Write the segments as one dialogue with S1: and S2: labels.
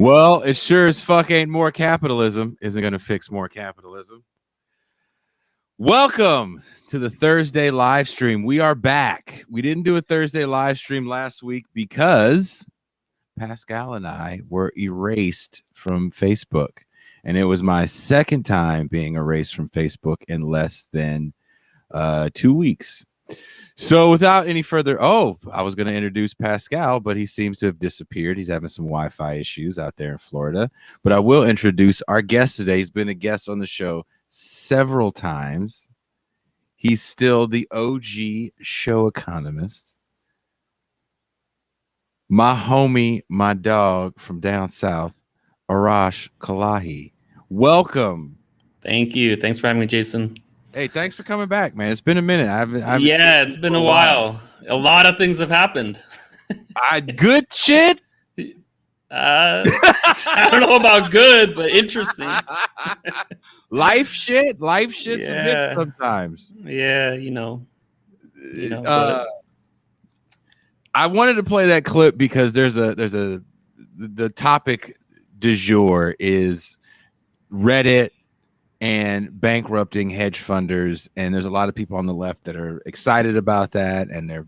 S1: Well, it sure as fuck ain't more capitalism. Isn't going to fix more capitalism. Welcome to the Thursday live stream. We are back. We didn't do a Thursday live stream last week because Pascal and I were erased from Facebook. And it was my second time being erased from Facebook in less than 2 weeks. So without any further, I was going to introduce Pascal, but he seems to have disappeared. He's having some Wi-Fi issues out there in Florida. But I will introduce our guest today. He's been a guest on the show several times. He's still the OG show economist. My homie, my dog from down south, Arash Kolahi. Welcome.
S2: Thank you. Thanks for having me, Jason.
S1: Hey, thanks for coming back, man. It's been a minute. I haven't
S2: it's been a while. A lot of things have happened.
S1: Good shit.
S2: I don't know about good, but interesting.
S1: Life shit's a bit sometimes.
S2: Yeah,
S1: I wanted to play that clip because the topic du jour is Reddit and bankrupting hedge funders, and there's a lot of people on the left that are excited about that, and they're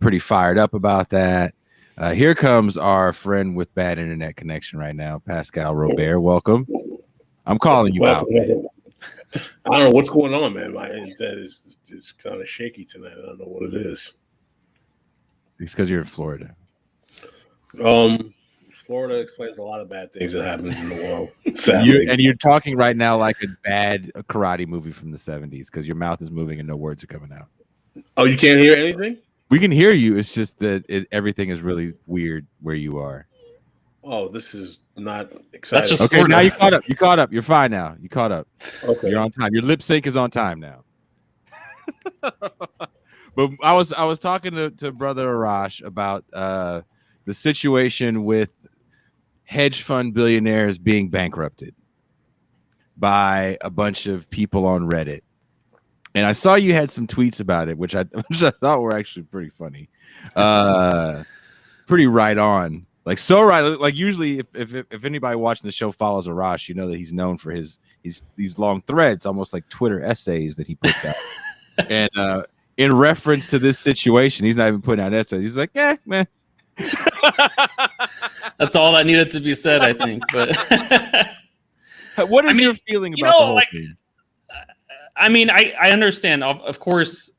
S1: pretty fired up about that. Here comes our friend with bad internet connection right now, Pascal Robert. Welcome. I'm calling you out. Man.
S3: I don't know what's going on, man. My internet is kind of shaky tonight. I don't know what it is.
S1: It's because you're in Florida.
S3: Florida explains a lot of bad things that happen in the world.
S1: You're talking right now like a bad karate movie from the 70s because your mouth is moving and no words are coming out.
S3: Oh, you can't hear anything?
S1: We can hear you. It's just that everything is really weird where you are.
S3: Oh, this is not exciting.
S2: That's just
S1: okay. Now you caught up. You caught up. You're fine now. You caught up.
S3: Okay.
S1: You're on time. Your lip sync is on time now. But I was talking to Brother Arash about the situation with hedge fund billionaires being bankrupted by a bunch of people on Reddit. And I saw you had some tweets about it, which I thought were actually pretty funny. Pretty right on. Like so right. Like usually if anybody watching the show follows Arash, you know that he's known for these long threads, almost like Twitter essays that he puts out. And in reference to this situation, he's not even putting out essays. He's like, man.
S2: That's all that needed to be said, I think. But
S1: what is your feeling about the whole thing?
S2: I mean, I understand. Of course,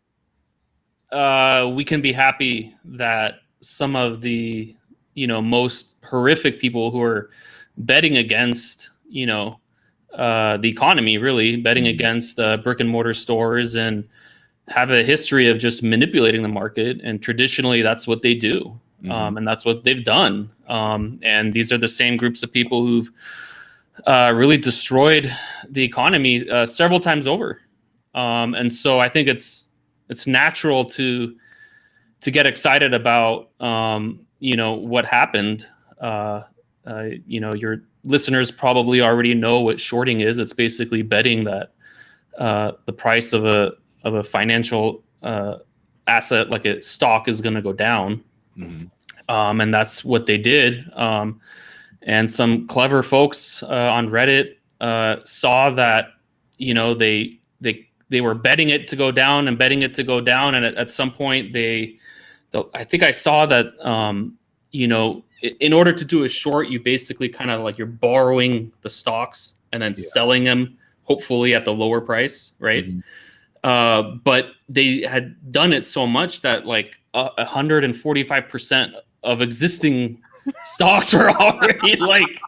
S2: we can be happy that some of the, most horrific people who are betting against, the economy, really betting against brick and mortar stores and have a history of just manipulating the market. And traditionally, that's what they do. And that's what they've done. And these are the same groups of people who've really destroyed the economy several times over. And so I think it's natural to get excited about, what happened. Your listeners probably already know what shorting is. It's basically betting that the price of a financial asset, like a stock, is going to go down. And that's what they did. And some clever folks on Reddit saw that, they were betting it to go down and betting it to go down. And at some point I think I saw that, in order to do a short, you basically kind of like you're borrowing the stocks and then selling them, hopefully at the lower price. Right. But they had done it so much that like 145% of existing stocks were already like,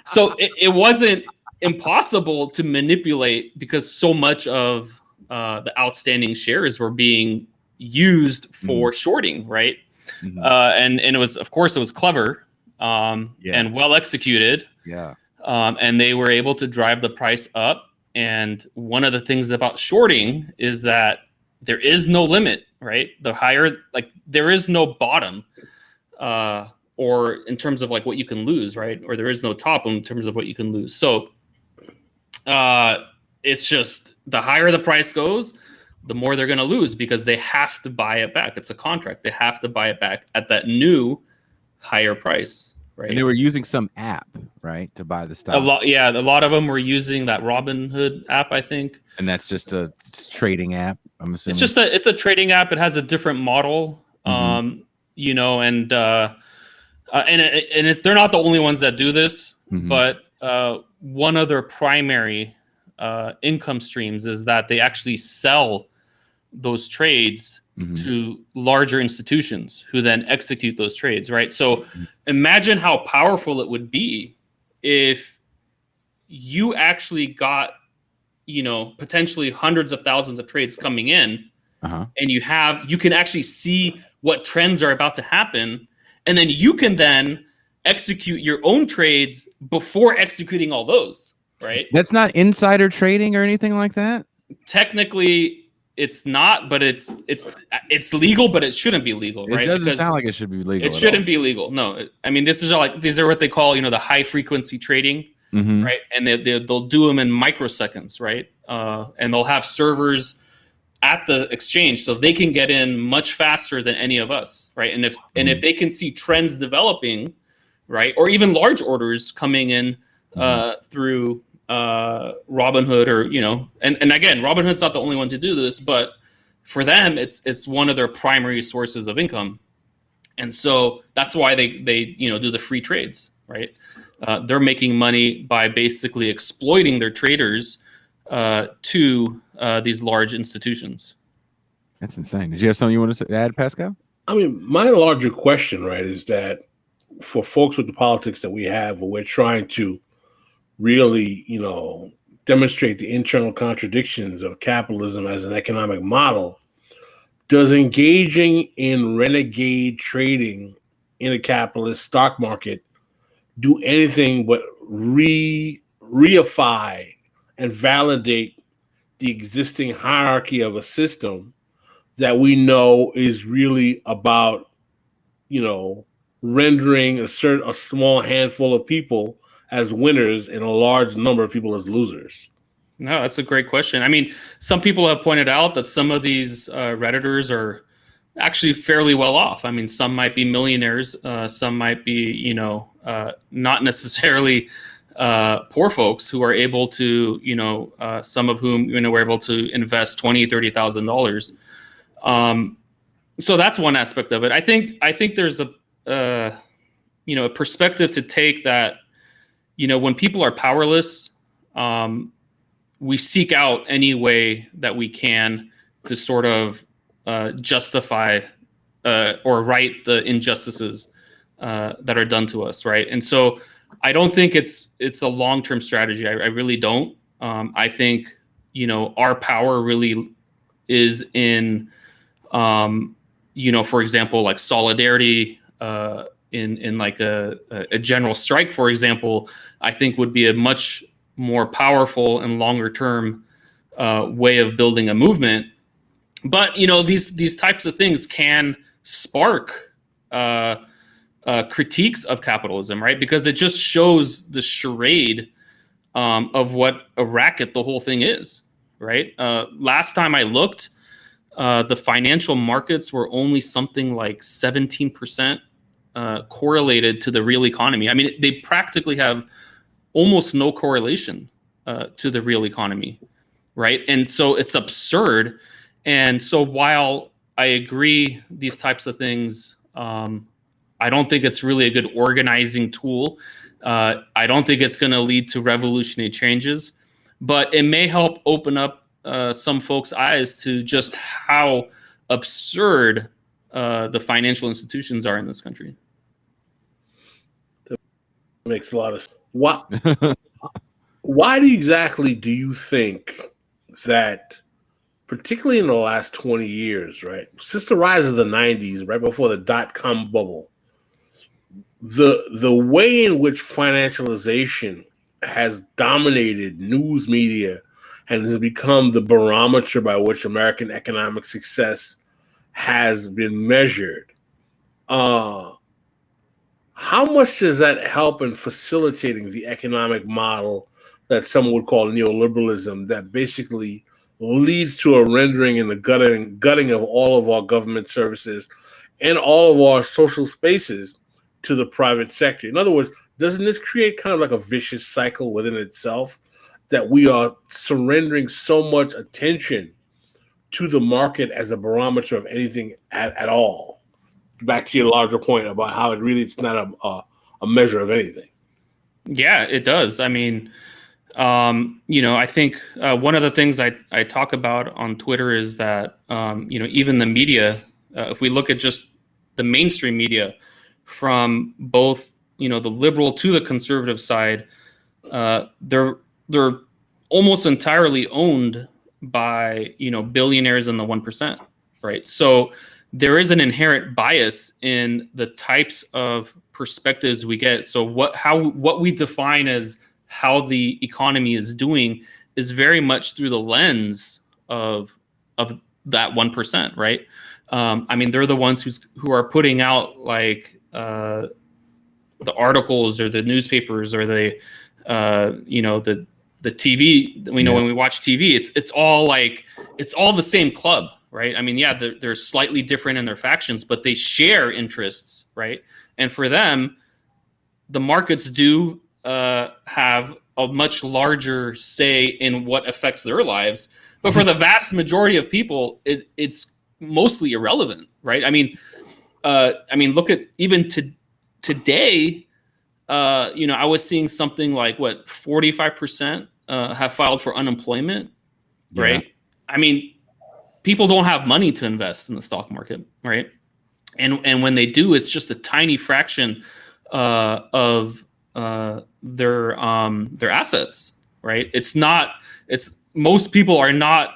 S2: so it wasn't impossible to manipulate because so much of the outstanding shares were being used for shorting, right? And it was, of course, it was clever and well executed.
S1: Yeah.
S2: And they were able to drive the price up. And one of the things about shorting is that there is no limit, right? The higher, like there is no bottom, or in terms of like what you can lose, right? Or there is no top in terms of what you can lose. So it's just the higher the price goes, the more they're going to lose because they have to buy it back. It's a contract. They have to buy it back at that new higher price. right?
S1: And they were using some app, right, to buy the stock.
S2: A lot of them were using that Robinhood app, I think.
S1: And that's just a trading app, I'm assuming.
S2: It's a trading app. It has a different model, you know, and they're not the only ones that do this, but one of their primary income streams is that they actually sell those trades to larger institutions who then execute those trades, right? So imagine how powerful it would be if you actually got, you know, potentially hundreds of thousands of trades coming in, and you can actually see what trends are about to happen, and then you can then execute your own trades before executing all those, right?
S1: That's not insider trading or anything like that?
S2: Technically it's not, but it's legal, but it shouldn't be legal, right?
S1: It doesn't sound like it should be legal.
S2: It shouldn't be legal. No, I mean, these are what they call, you know, the high frequency trading, right? And they'll do them in microseconds, right? And they'll have servers at the exchange so they can get in much faster than any of us, right? And if they can see trends developing, right, or even large orders coming in through Robinhood, or, you know, and again, Robinhood's not the only one to do this, but for them, it's one of their primary sources of income, and so that's why they you know, do the free trades, right? They're making money by basically exploiting their traders to these large institutions.
S1: That's insane. Did you have something you want to add, Pascal?
S3: I mean, my larger question, right, is that for folks with the politics that we have, where we're trying to really, you know, demonstrate the internal contradictions of capitalism as an economic model, does engaging in renegade trading in a capitalist stock market do anything but reify and validate the existing hierarchy of a system that we know is really about, you know, rendering a small handful of people as winners and a large number of people as losers?
S2: No, that's a great question. I mean, some people have pointed out that some of these Redditors are actually fairly well off. I mean, some might be millionaires, some might be, you know, not necessarily poor folks who are able to, you know, some of whom, you know, were able to invest $20,000-$30,000. So that's one aspect of it. I think there's a you know, a perspective to take that, you know, when people are powerless, we seek out any way that we can to sort of justify or right the injustices that are done to us, right? And so I don't think it's a long-term strategy. I really don't. I think, you know, our power really is in, you know, for example, like solidarity, in like a general strike, for example, I think would be a much more powerful and longer term way of building a movement. But, you know, these types of things can spark critiques of capitalism, right? Because it just shows the charade of what a racket the whole thing is, right? Last time I looked, the financial markets were only something like 17% correlated to the real economy. I mean, they practically have almost no correlation to the real economy, right? And so it's absurd. And so while I agree these types of things, I don't think it's really a good organizing tool. I don't think it's going to lead to revolutionary changes, but it may help open up some folks' eyes to just how absurd the financial institutions are in this country.
S3: That makes a lot of sense. Why exactly do you think that, particularly in the last 20 years, right, since the rise of the 90s, right before the dot-com bubble, the way in which financialization has dominated news media and has become the barometer by which American economic success has been measured, how much does that help in facilitating the economic model that some would call neoliberalism, that basically leads to a rendering and the gutting of all of our government services and all of our social spaces to the private sector. In other words, doesn't this create kind of like a vicious cycle within itself, that we are surrendering so much attention to the market as a barometer of anything at all? Back to your larger point about how it's not a measure of anything.
S2: Yeah, it does. I mean, I think one of the things I talk about on Twitter is that, even the media, if we look at just the mainstream media, from both, the liberal to the conservative side, they're almost entirely owned by, billionaires and the 1%, right? So there is an inherent bias in the types of perspectives we get. So what we define as how the economy is doing is very much through the lens of that 1%, right? I mean, they're the ones who are putting out like the articles or the newspapers or the TV. We know when we watch TV, it's all the same club, right? I mean, yeah, they're slightly different in their factions, but they share interests, right? And for them, the markets do have a much larger say in what affects their lives. But for the vast majority of people, it's mostly irrelevant, right? I mean, look at even today. I was seeing something like 45% have filed for unemployment, right? I mean, people don't have money to invest in the stock market, right? And when they do, it's just a tiny fraction of their assets, right? It's most people are not,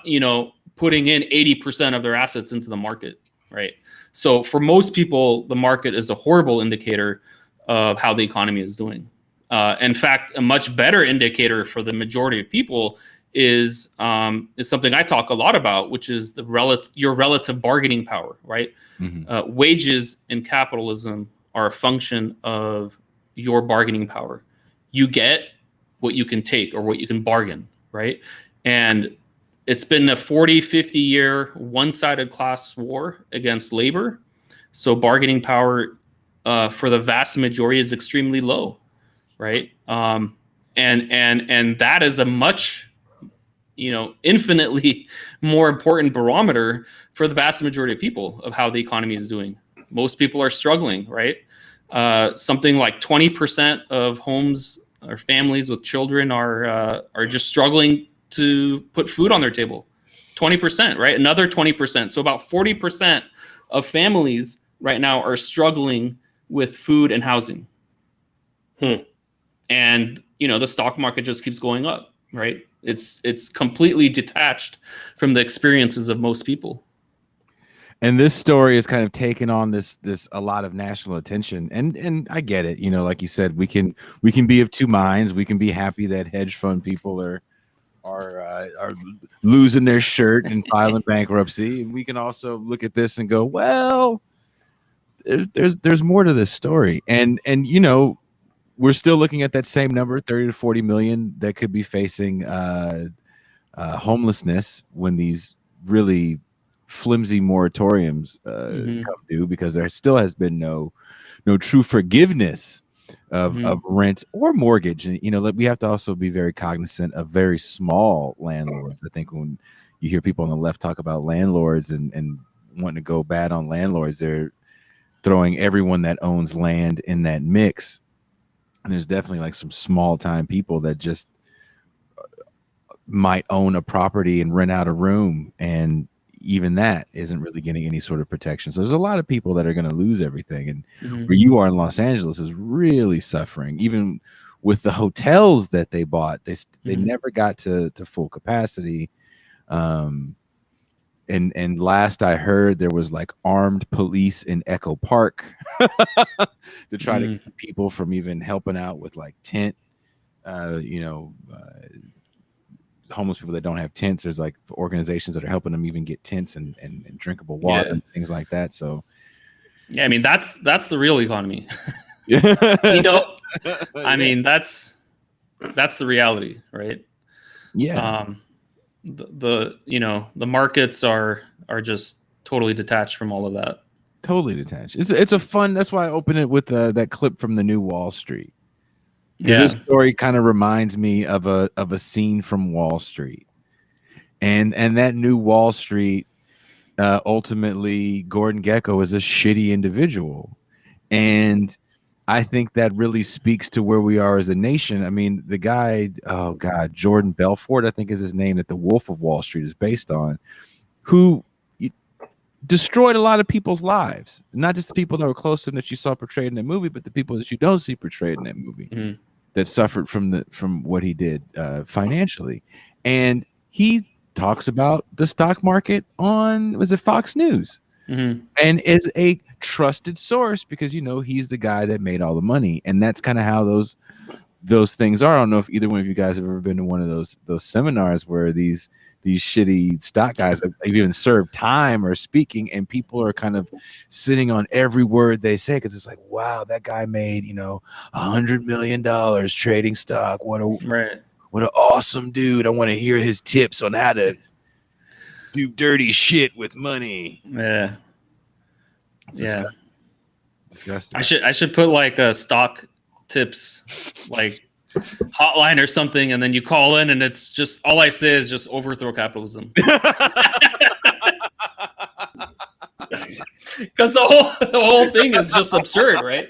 S2: putting in 80% of their assets into the market, right? So for most people, the market is a horrible indicator of how the economy is doing. In fact, a much better indicator for the majority of people is something I talk a lot about, which is your relative bargaining power, right? Mm-hmm. Wages in capitalism are a function of your bargaining power. You get what you can take or what you can bargain, right? And it's been a 40, 50-year one-sided class war against labor. So bargaining power for the vast majority is extremely low, right? And that is a much, infinitely more important barometer for the vast majority of people of how the economy is doing. Most people are struggling, right? Something like 20% of homes or families with children are just struggling to put food on their table. 20%, right? Another 20%. So about 40% of families right now are struggling with food and housing. And, the stock market just keeps going up, right? It's completely detached from the experiences of most people.
S1: And this story has kind of taken on this a lot of national attention, and I get it. Like you said, we can be of two minds. We can be happy that hedge fund people are losing their shirt and filing bankruptcy, and we can also look at this and go, well, there's more to this story, and we're still looking at that same number, 30 to 40 million that could be facing homelessness when these really flimsy moratoriums come due, because there still has been no true forgiveness of rent or mortgage. And we have to also be very cognizant of very small landlords. I think when you hear people on the left talk about landlords and wanting to go bad on landlords, they're throwing everyone that owns land in that mix. And there's definitely like some small time people that just might own a property and rent out a room, and even that isn't really getting any sort of protection. So there's a lot of people that are going to lose everything. And where you are in Los Angeles is really suffering. Even with the hotels that they bought, they never got to full capacity. And last I heard, there was like armed police in Echo Park to try to keep people from even helping out with like tent, homeless people that don't have tents. There's like organizations that are helping them even get tents and drinkable water and things like that. So
S2: yeah, I mean, that's the real economy. I mean, that's the reality, right?
S1: Yeah.
S2: The markets are just totally detached from all of that.
S1: Totally detached. It's a fun. That's why I open it with that clip from the New Wall Street, because this story kind of reminds me of a scene from Wall Street, and that New Wall Street. Ultimately, Gordon Gekko is a shitty individual, and I think that really speaks to where we are as a nation. I mean, the guy, oh God, Jordan Belfort, I think is his name, that The Wolf of Wall Street is based on, who destroyed a lot of people's lives, not just the people that were close to him that you saw portrayed in that movie, but the people that you don't see portrayed in that movie that suffered from what he did financially. And he talks about the stock market on, was it Fox News? And is a trusted source because, you know, he's the guy that made all the money. And that's kind of how those things are. I don't know if either one of you guys have ever been to one of those seminars where these shitty stock guys have even served time or speaking, and people are kind of sitting on every word they say because it's like, wow, that guy made, you know, $100 million trading stock. What an awesome dude. I want to hear his tips on how to do dirty shit with money.
S2: Yeah.
S1: It's disgusting.
S2: I should put like a stock tips like hotline or something, and then you call in and it's just all I say is just overthrow capitalism. Because the whole thing is just absurd, right?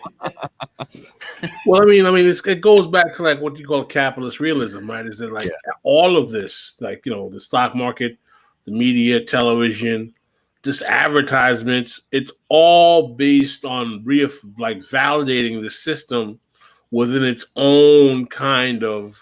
S3: Well, I mean, it goes back to like what you call capitalist realism, right? Is that like all of this, like, you know, the stock market, the media, television, just advertisements, it's all based on like validating the system within its own kind of,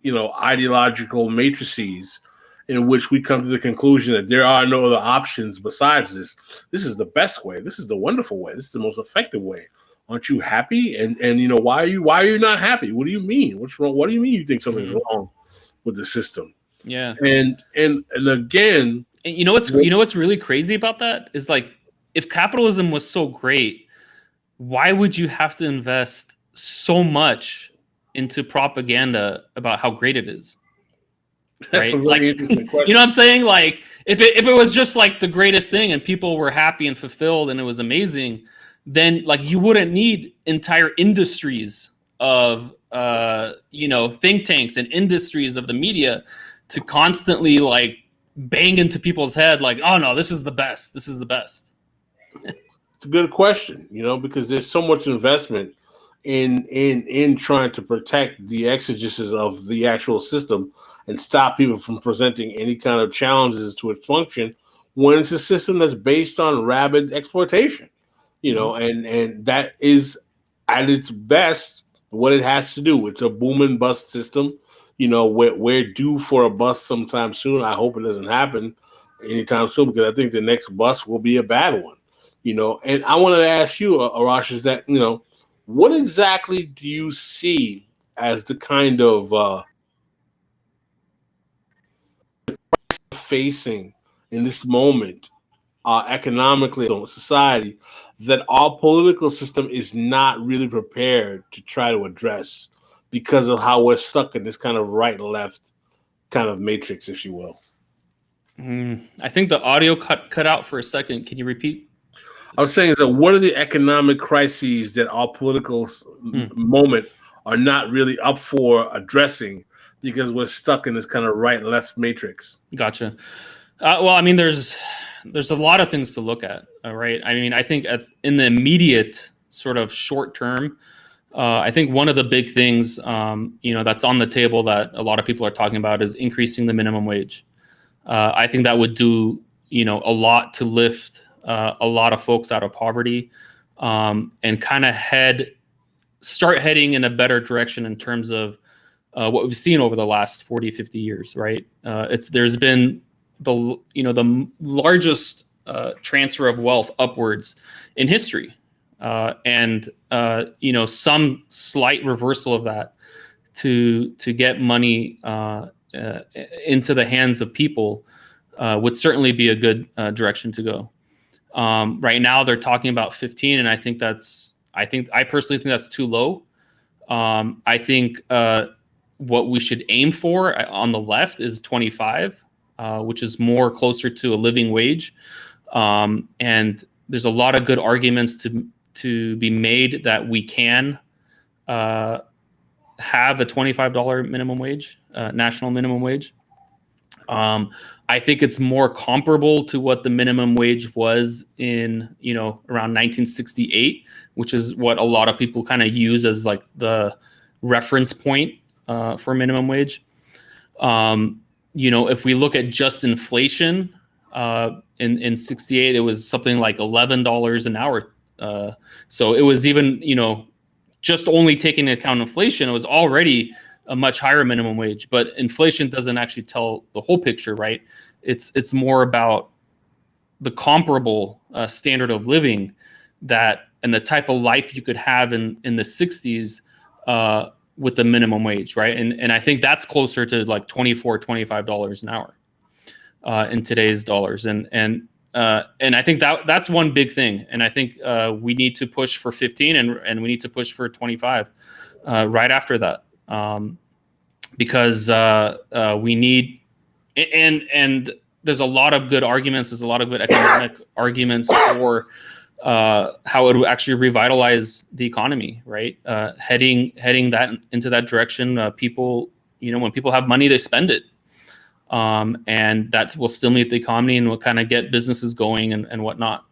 S3: you know, ideological matrices, in which we come to the conclusion that there are no other options besides this. This is the best way. This is the wonderful way. This is the most effective way. Aren't you happy? And you know, why are you not happy? What do you mean? What's wrong? What do you mean you think something's wrong with the system?
S2: Yeah.
S3: And again,
S2: and you know what's really crazy about that is, like, if capitalism was so great, why would you have to invest so much into propaganda about how great it is?
S3: That's
S2: right?
S3: a really interesting question.
S2: You know what I'm saying? Like, if it was just like the greatest thing and people were happy and fulfilled and it was amazing, then like you wouldn't need entire industries of you know, think tanks and industries of the media to constantly like bang into people's head like, oh no, this is the best. This is the best.
S3: It's a good question, you know, because there's so much investment in trying to protect the exegesis of the actual system and stop people from presenting any kind of challenges to its function when it's a system that's based on rabid exploitation, you know, and that is at its best what it has to do. It's a boom and bust system. You know, we're due for a bust sometime soon. I hope it doesn't happen anytime soon, because I think the next bust will be a bad one. You know, and I wanted to ask you, Arash, is that, you know, what exactly do you see as the kind of facing in this moment economically in society that our political system is not really prepared to try to address because of how we're stuck in this kind of right-left kind of matrix, if you will?
S2: I think the audio cut out for a second. Can you repeat?
S3: I was saying that what are the economic crises that our political moment are not really up for addressing because we're stuck in this kind of right-left matrix?
S2: Gotcha. Well, I mean, there's a lot of things to look at, right? I mean, I think in the immediate sort of short term, I think one of the big things, you know, that's on the table that a lot of people are talking about is increasing the minimum wage. I think that would do, you know, a lot to lift a lot of folks out of poverty, and kind of start heading in a better direction in terms of what we've seen over the last 40, 50 years, right? There's been the largest transfer of wealth upwards in history, and you know, some slight reversal of that to get money into the hands of people would certainly be a good direction to go. Right now they're talking about 15, and I personally think that's too low. I think what we should aim for on the left is 25, which is more closer to a living wage. And there's a lot of good arguments to be made that we can have a $25 minimum wage, national minimum wage. I think it's more comparable to what the minimum wage was in, around 1968, which is what a lot of people kind of use as like the reference point for minimum wage. If we look at just inflation, in 68, it was something like $11 an hour. So it was even, just only taking into account inflation, it was already a much higher minimum wage. But inflation doesn't actually tell the whole picture, right? It's more about the comparable standard of living and the type of life you could have in the 60s with the minimum wage, right? And I think that's closer to like $24, $25 an hour in today's dollars. And I think that's one big thing. And I think we need to push for 15 and we need to push for 25 right after that. Because we need, and there's a lot of good arguments. There's a lot of good economic arguments for how it would actually revitalize the economy, right? Heading that into that direction. People, when people have money, they spend it. And that will stimulate the economy and will kind of get businesses going and whatnot.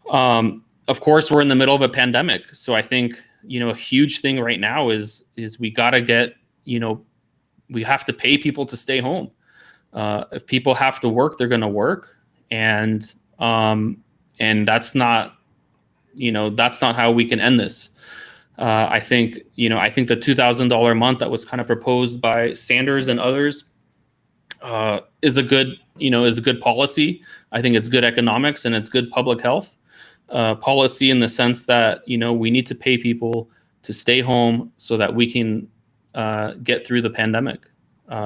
S2: Of course, we're in the middle of a pandemic. So I think, a huge thing right now is we got to get, we have to pay people to stay home. If people have to work, they're going to work. And that's not, that's not how we can end this. I think the $2,000 a month that was kind of proposed by Sanders and others is a good policy. I think it's good economics and it's good public health policy in the sense that, we need to pay people to stay home so that we can get through the pandemic.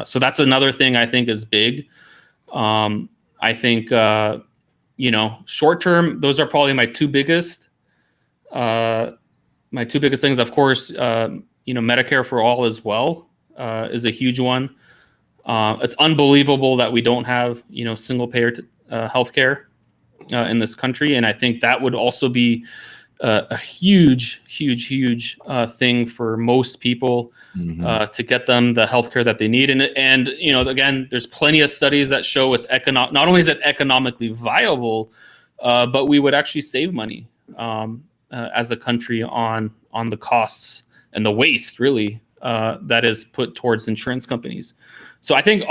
S2: So that's another thing I think is big. I think, short term, those are probably my two biggest things. Of course, Medicare for all as well is a huge one. It's unbelievable that we don't have, single payer healthcare in this country. And I think that would also be a huge thing for most people to get them the healthcare that they need. And again, there's plenty of studies that show it's not only is it economically viable, but we would actually save money as a country on the costs and the waste really that is put towards insurance companies. So I think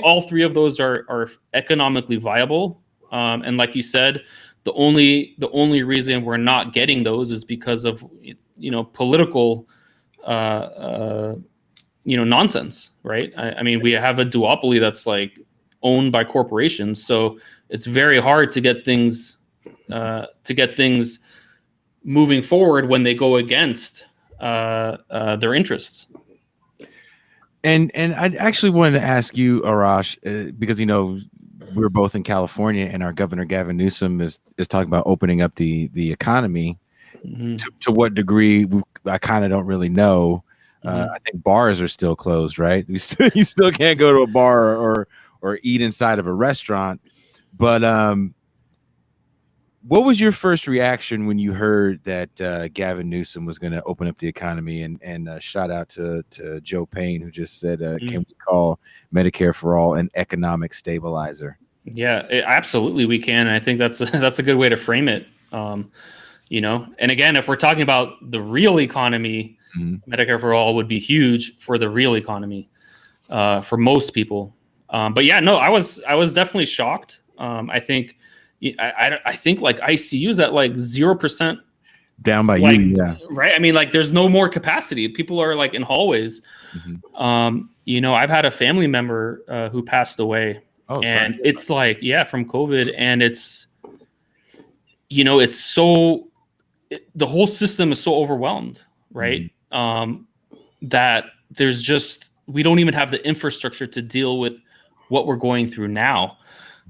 S2: all three of those are economically viable. And like you said, the only reason we're not getting those is because of political nonsense, right? I mean, we have a duopoly that's like owned by corporations, so it's very hard to get things moving forward when they go against their interests.
S1: And I actually wanted to ask you, Arash, because we're both in California, and our governor Gavin Newsom is talking about opening up the economy. Mm-hmm. To what degree, I kind of don't really know. I think bars are still closed, right? You still can't go to a bar or eat inside of a restaurant. But what was your first reaction when you heard that Gavin Newsom was going to open up the economy? And shout out to Joe Payne, who just said, can we call Medicare for all an economic stabilizer?
S2: Yeah, absolutely we can. And I think that's a good way to frame it. And again, if we're talking about the real economy, Medicare for all would be huge for the real economy for most people. But yeah, no, I was definitely shocked. I think like ICU is at like 0%
S1: down by you, yeah.
S2: Right. I mean, like there's no more capacity. People are like in hallways. I've had a family member who passed away. Oh, and sorry. It's like, from COVID. And it's, it's so, the whole system is so overwhelmed, right? That we don't even have the infrastructure to deal with what we're going through now.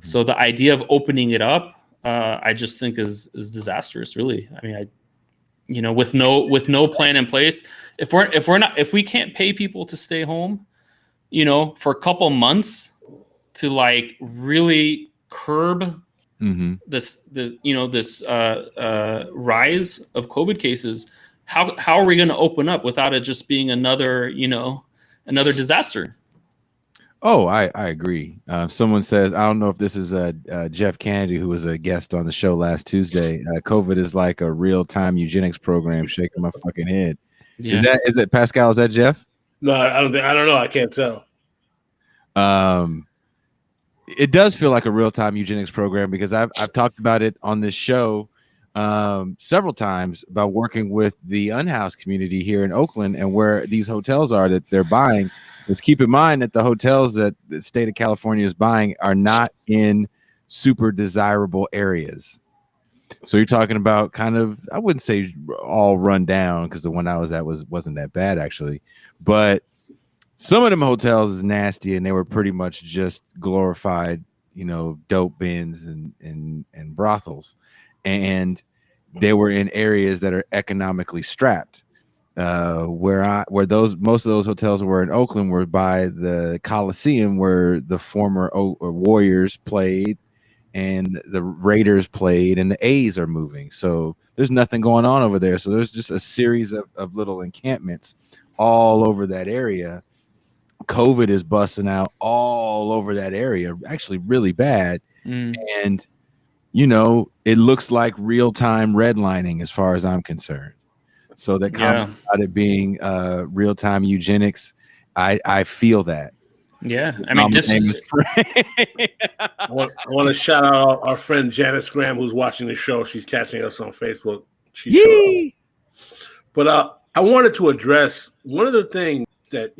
S2: So the idea of opening it up, I just think is disastrous, really. I mean, with no plan in place, if we can't pay people to stay home, for a couple months to like really curb this rise of COVID cases, how are we going to open up without it just being another disaster?
S1: Oh, I agree. Someone says, I don't know if this is Jeff Kennedy, who was a guest on the show last Tuesday. COVID is like a real-time eugenics program. Shaking my fucking head.
S2: Yeah.
S1: Is it Pascal? Is that Jeff?
S3: No, I don't know. I can't tell.
S1: It does feel like a real-time eugenics program because I've talked about it on this show several times about working with the unhoused community here in Oakland and where these hotels are that they're buying. Let's keep in mind that the hotels that the state of California is buying are not in super desirable areas. So you're talking about kind of, I wouldn't say all run down because the one I was at wasn't that bad actually, but some of them hotels is nasty and they were pretty much just glorified, dope bins and brothels, and they were in areas that are economically strapped. Where most of those hotels were in Oakland were by the Coliseum where the former Warriors played and the Raiders played and the A's are moving. So there's nothing going on over there. So there's just a series of little encampments all over that area. COVID is busting out all over that area, actually really bad. And, it looks like real-time redlining as far as I'm concerned. So that comment about it being real-time eugenics, I feel that.
S2: Yeah, I mean,
S3: I want to shout out our friend Janice Graham, who's watching the show. She's catching us on Facebook. But I wanted to address one of the things that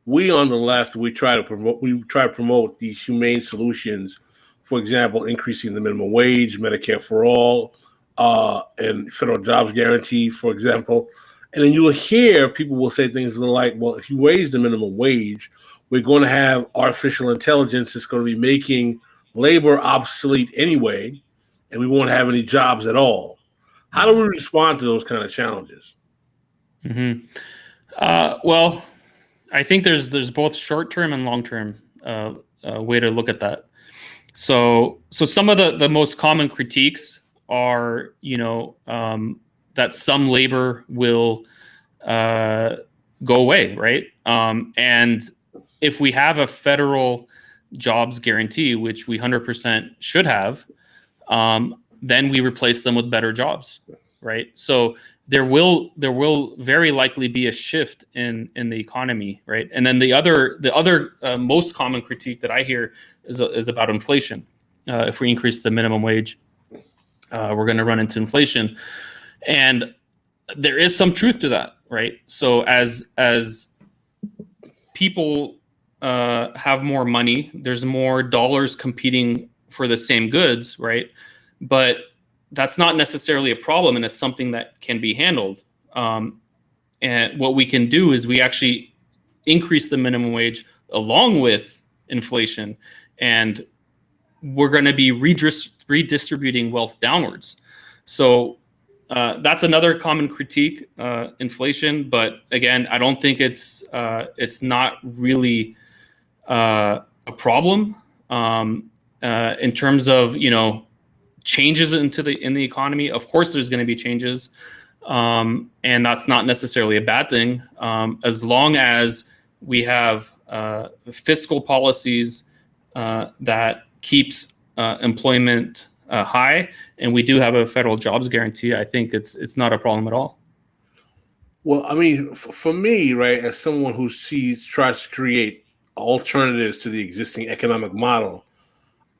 S3: we on the left we try to promote these humane solutions. For example, increasing the minimum wage, Medicare for all, and federal jobs guarantee, for example. And then you will hear people will say things like, well, if you raise the minimum wage, we're going to have artificial intelligence that's going to be making labor obsolete anyway, and we won't have any jobs at all. How do we respond to those kind of challenges?
S2: Well, I think there's both short-term and long-term way to look at that. So some of the most common critiques are, that some labor will go away, right? And if we have a federal jobs guarantee, which we 100% should have, then we replace them with better jobs, right? So there will very likely be a shift in the economy, right? And then the other most common critique that I hear is about inflation. If we increase the minimum wage, we're going to run into inflation, and there is some truth to that, right? So as people have more money, there's more dollars competing for the same goods, right? But that's not necessarily a problem, and it's something that can be handled. And what we can do is we actually increase the minimum wage along with inflation, and we're going to be redistributing wealth downwards. So that's another common critique, inflation. But again, I don't think it's not really a problem in terms of changes in the economy. Of course, there's going to be changes, and that's not necessarily a bad thing, as long as we have fiscal policies that keeps employment high, and we do have a federal jobs guarantee. I think it's not a problem at all.
S3: Well, I mean, for me, right, as someone who tries to create alternatives to the existing economic model,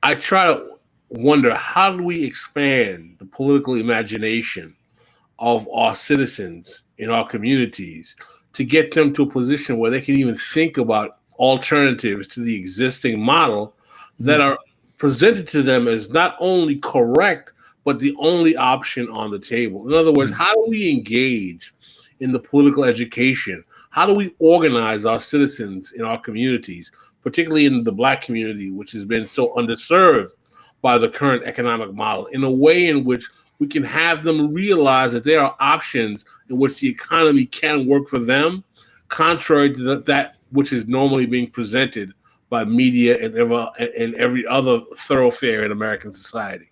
S3: I try to wonder, how do we expand the political imagination of our citizens in our communities to get them to a position where they can even think about alternatives to the existing model that are presented to them as not only correct, but the only option on the table. In other words, how do we engage in the political education? How do we organize our citizens in our communities, particularly in the Black community, which has been so underserved by the current economic model, in a way in which we can have them realize that there are options in which the economy can work for them, contrary to that which is normally being presented by media and every other thoroughfare in American society.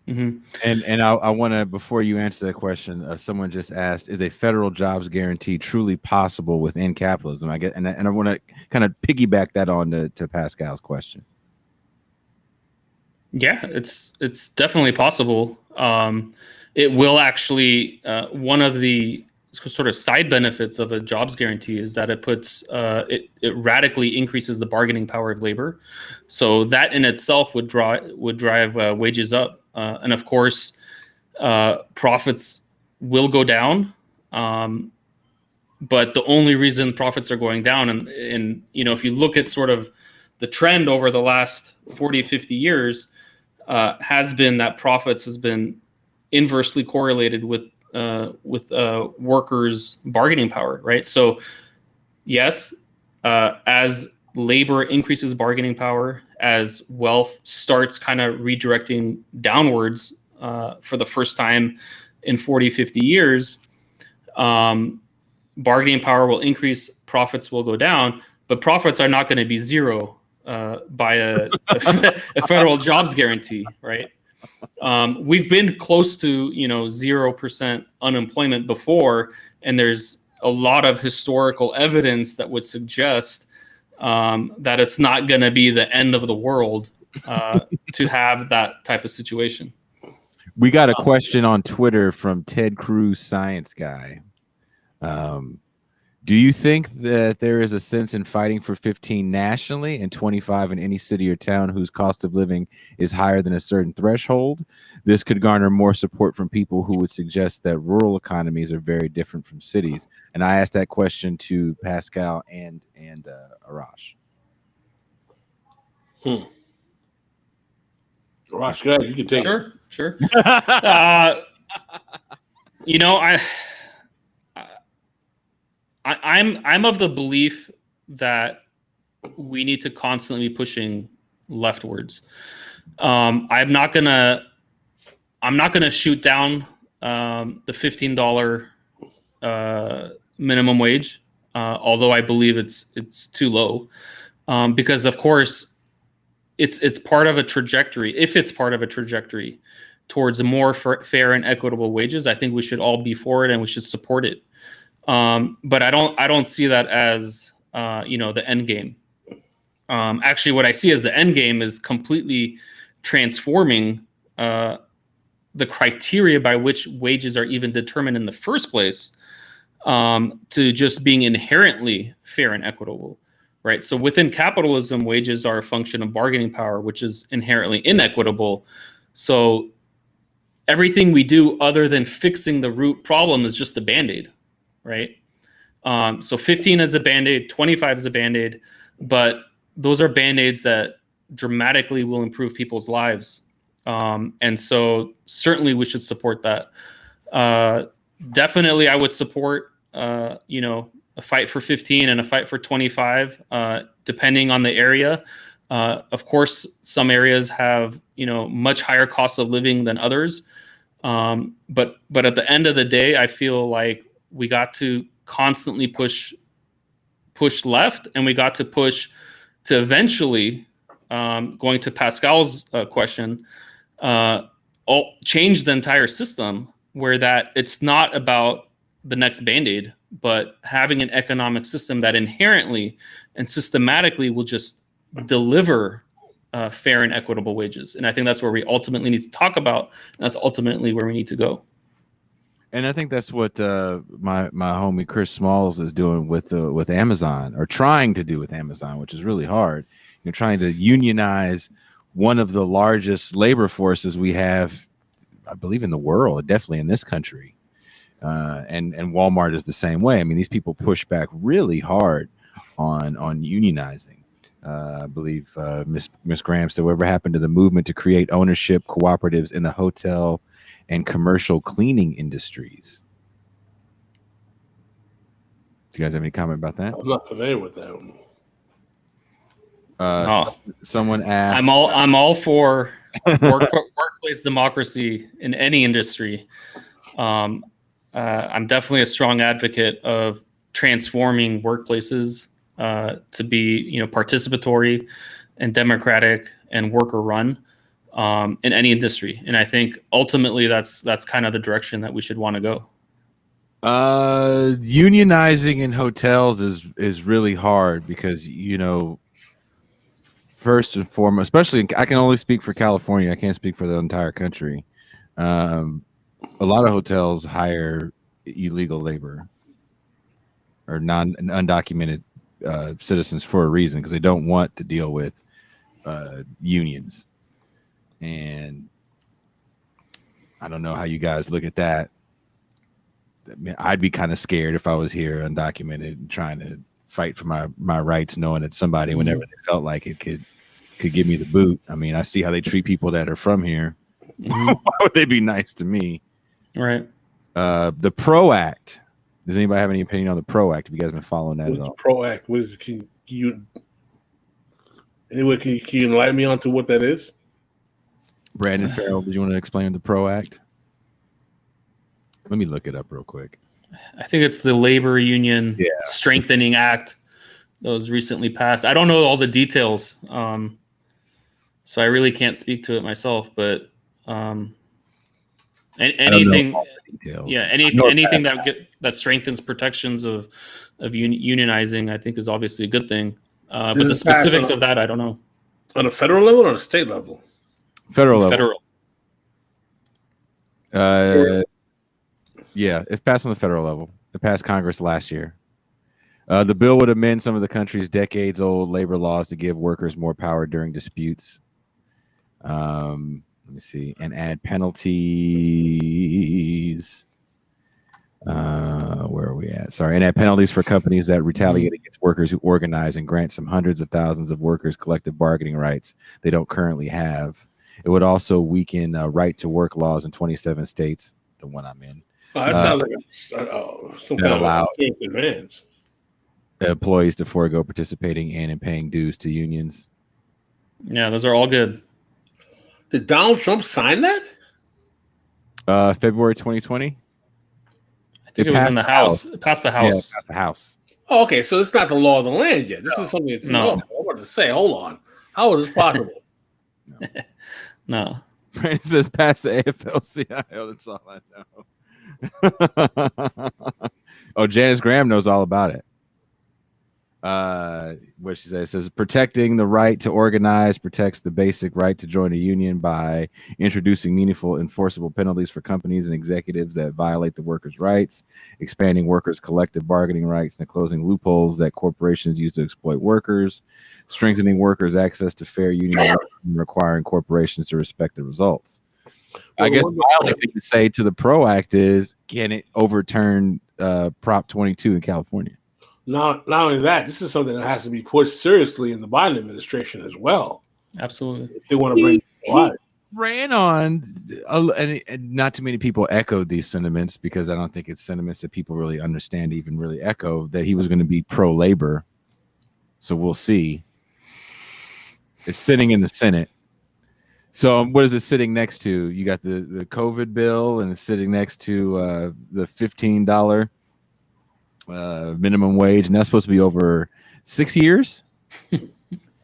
S2: Mm-hmm.
S1: And I want to, before you answer that question, someone just asked, is a federal jobs guarantee truly possible within capitalism? I get, and I want to kind of piggyback that on to Pascal's question.
S2: Yeah, it's definitely possible. It will actually, one of the sort of side benefits of a jobs guarantee is that it puts it radically increases the bargaining power of labor. So that in itself would drive wages up, and of course, profits will go down. But the only reason profits are going down, and you know, if you look at sort of the trend over the last 40, 50 years, has been that profits has been inversely correlated with workers' bargaining power, right? So yes, as labor increases bargaining power, as wealth starts kind of redirecting downwards for the first time in 40, 50 years, bargaining power will increase, profits will go down, but profits are not going to be zero by a federal jobs guarantee, right? We've been close to 0% unemployment before, and there's a lot of historical evidence that would suggest that it's not going to be the end of the world to have that type of situation.
S1: We got a question on Twitter from Ted Cruz, Science Guy. Do you think that there is a sense in fighting for 15 nationally and 25 in any city or town whose cost of living is higher than a certain threshold? This could garner more support from people who would suggest that rural economies are very different from cities. And I asked that question to Pascal and Arash.
S3: Arash, go ahead. You can take it.
S2: Sure. I'm of the belief that we need to constantly be pushing leftwards. I'm not gonna shoot down the $15 minimum wage, although I believe it's too low, because of course it's part of a trajectory. If it's part of a trajectory towards more fair and equitable wages, I think we should all be for it and we should support it. But I don't see that as the end game. Actually, what I see as the end game is completely transforming the criteria by which wages are even determined in the first place to just being inherently fair and equitable, right? So within capitalism, wages are a function of bargaining power, which is inherently inequitable. So everything we do other than fixing the root problem is just a Band-Aid. Right. So 15 is a Band-Aid, 25 is a Band-Aid, but those are Band-Aids that dramatically will improve people's lives. And so certainly we should support that. Definitely I would support, a fight for 15 and a fight for 25, depending on the area. Of course, some areas have, much higher costs of living than others. But at the end of the day, I feel like we got to constantly push left, and we got to push to eventually, going to Pascal's question, change the entire system where that it's not about the next Band-Aid, but having an economic system that inherently and systematically will just deliver fair and equitable wages. And I think that's where we ultimately need to talk about, and that's ultimately where we need to go.
S1: And I think that's what my homie Chris Smalls is doing with Amazon, or trying to do with Amazon, which is really hard. Trying to unionize one of the largest labor forces we have, I believe, in the world, definitely in this country. And Walmart is the same way. I mean, these people push back really hard on unionizing. I believe Miss Graham said, whatever happened to the movement to create ownership cooperatives in the hotel and commercial cleaning industries? Do you guys have any comment about that?
S3: I'm not familiar with that one.
S1: Someone asked.
S2: I'm all for workplace democracy in any industry. I'm definitely a strong advocate of transforming workplaces to be, participatory and democratic and worker run in any industry. And I think ultimately that's kind of the direction that we should want to go.
S1: Unionizing in hotels is really hard because, first and foremost, especially I can only speak for California. I can't speak for the entire country. A lot of hotels hire illegal labor or undocumented citizens for a reason, because they don't want to deal with unions. And I don't know how you guys look at that. I mean, I'd be kind of scared if I was here undocumented and trying to fight for my rights, knowing that somebody, whenever they felt like it, could give me the boot. I mean, I see how they treat people that are from here. Why would they be nice to me?
S2: Right.
S1: The PRO Act. Does anybody have any opinion on the PRO Act? Have you guys been following that at all?
S3: The PRO Act? What is it? Can you enlighten me onto what that is?
S1: Brandon Farrell, did you want to explain the PRO Act? Let me look it up real quick.
S2: I think it's the Labor Union Strengthening Act that was recently passed. I don't know all the details, so I really can't speak to it myself. But anything that strengthens protections of unionizing, I think, is obviously a good thing. But the specifics of that, I don't know.
S3: On a federal level or on a state level?
S1: Federal level. Yeah, if passed on the federal level. It passed Congress last year. The bill would amend some of the country's decades-old labor laws to give workers more power during disputes. Let me see. And add penalties. Where are we at? Sorry. And add penalties for companies that retaliate against workers who organize, and grant some hundreds of thousands of workers collective bargaining rights they don't currently have. It would also weaken right-to-work laws in 27 states, the one I'm in.
S3: That sounds like some kind of advance.
S1: Employees to forego participating in and paying dues to unions.
S2: Yeah, those are all good.
S3: Did Donald Trump sign that?
S1: February 2020.
S2: I think it was in the House. It passed the House.
S1: Yeah, it passed the House.
S3: Oh, okay, so it's not the law of the land yet. This is something that's I'm about to say. Hold on. How is this possible?
S2: No.
S1: Brandon says pass the AFL-CIO. That's all I know. Oh, Janice Graham knows all about it. What she says, it says protecting the right to organize protects the basic right to join a union by introducing meaningful enforceable penalties for companies and executives that violate the workers' rights, expanding workers' collective bargaining rights, and closing loopholes that corporations use to exploit workers, strengthening workers' access to fair union rights, and requiring corporations to respect the results. I guess my only thing to say to the PRO Act is, can it overturn Prop 22 in California?
S3: Not only that, this is something that has to be pushed seriously in the Biden administration as well.
S2: Absolutely.
S3: If they want to bring
S1: he ran on, and not too many people echoed these sentiments, because I don't think it's sentiments that people really understand, even really echo, that he was going to be pro-labor. So we'll see. It's sitting in the Senate. So what is it sitting next to? You got the COVID bill, and it's sitting next to the $15 minimum wage, and that's supposed to be over 6 years.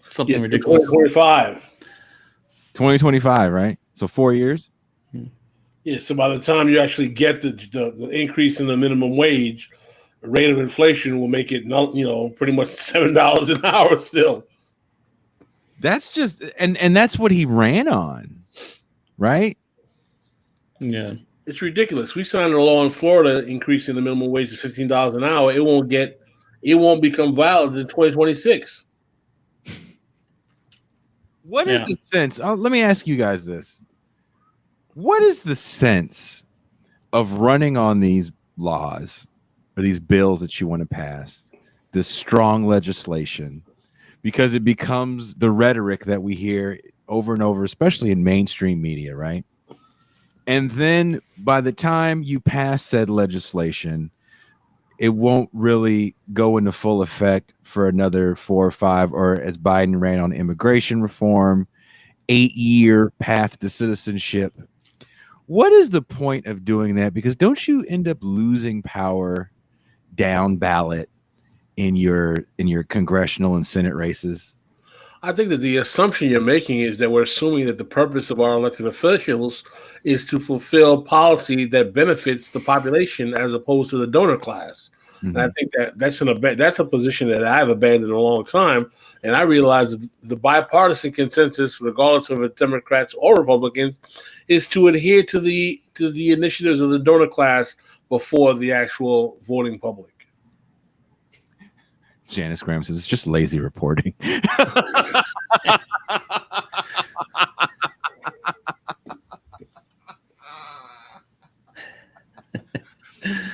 S2: Something ridiculous.
S3: 2025,
S1: right? So 4 years.
S3: Yeah. So by the time you actually get the increase in the minimum wage, the rate of inflation will make it pretty much $7 an hour still.
S1: That's just and that's what he ran on, right?
S2: Yeah.
S3: It's ridiculous. We signed a law in Florida increasing the minimum wage to $15 an hour. It won't become valid in 2026.
S1: What is the sense? Let me ask you guys this. What is the sense of running on these laws or these bills that you want to pass, this strong legislation, because it becomes the rhetoric that we hear over and over, especially in mainstream media, right? And then by the time you pass said legislation, it won't really go into full effect for another 4 or 5, or as Biden ran on immigration reform, 8-year path to citizenship. What is the point of doing that? Because don't you end up losing power down ballot in your congressional and Senate races?
S3: I think that the assumption you're making is that we're assuming that the purpose of our elected officials is to fulfill policy that benefits the population as opposed to the donor class.
S1: Mm-hmm.
S3: And I think that that's a position that I've abandoned a long time. And I realize the bipartisan consensus, regardless of it's Democrats or Republicans, is to adhere to the initiatives of the donor class before the actual voting public.
S1: Janice Graham says it's just lazy reporting.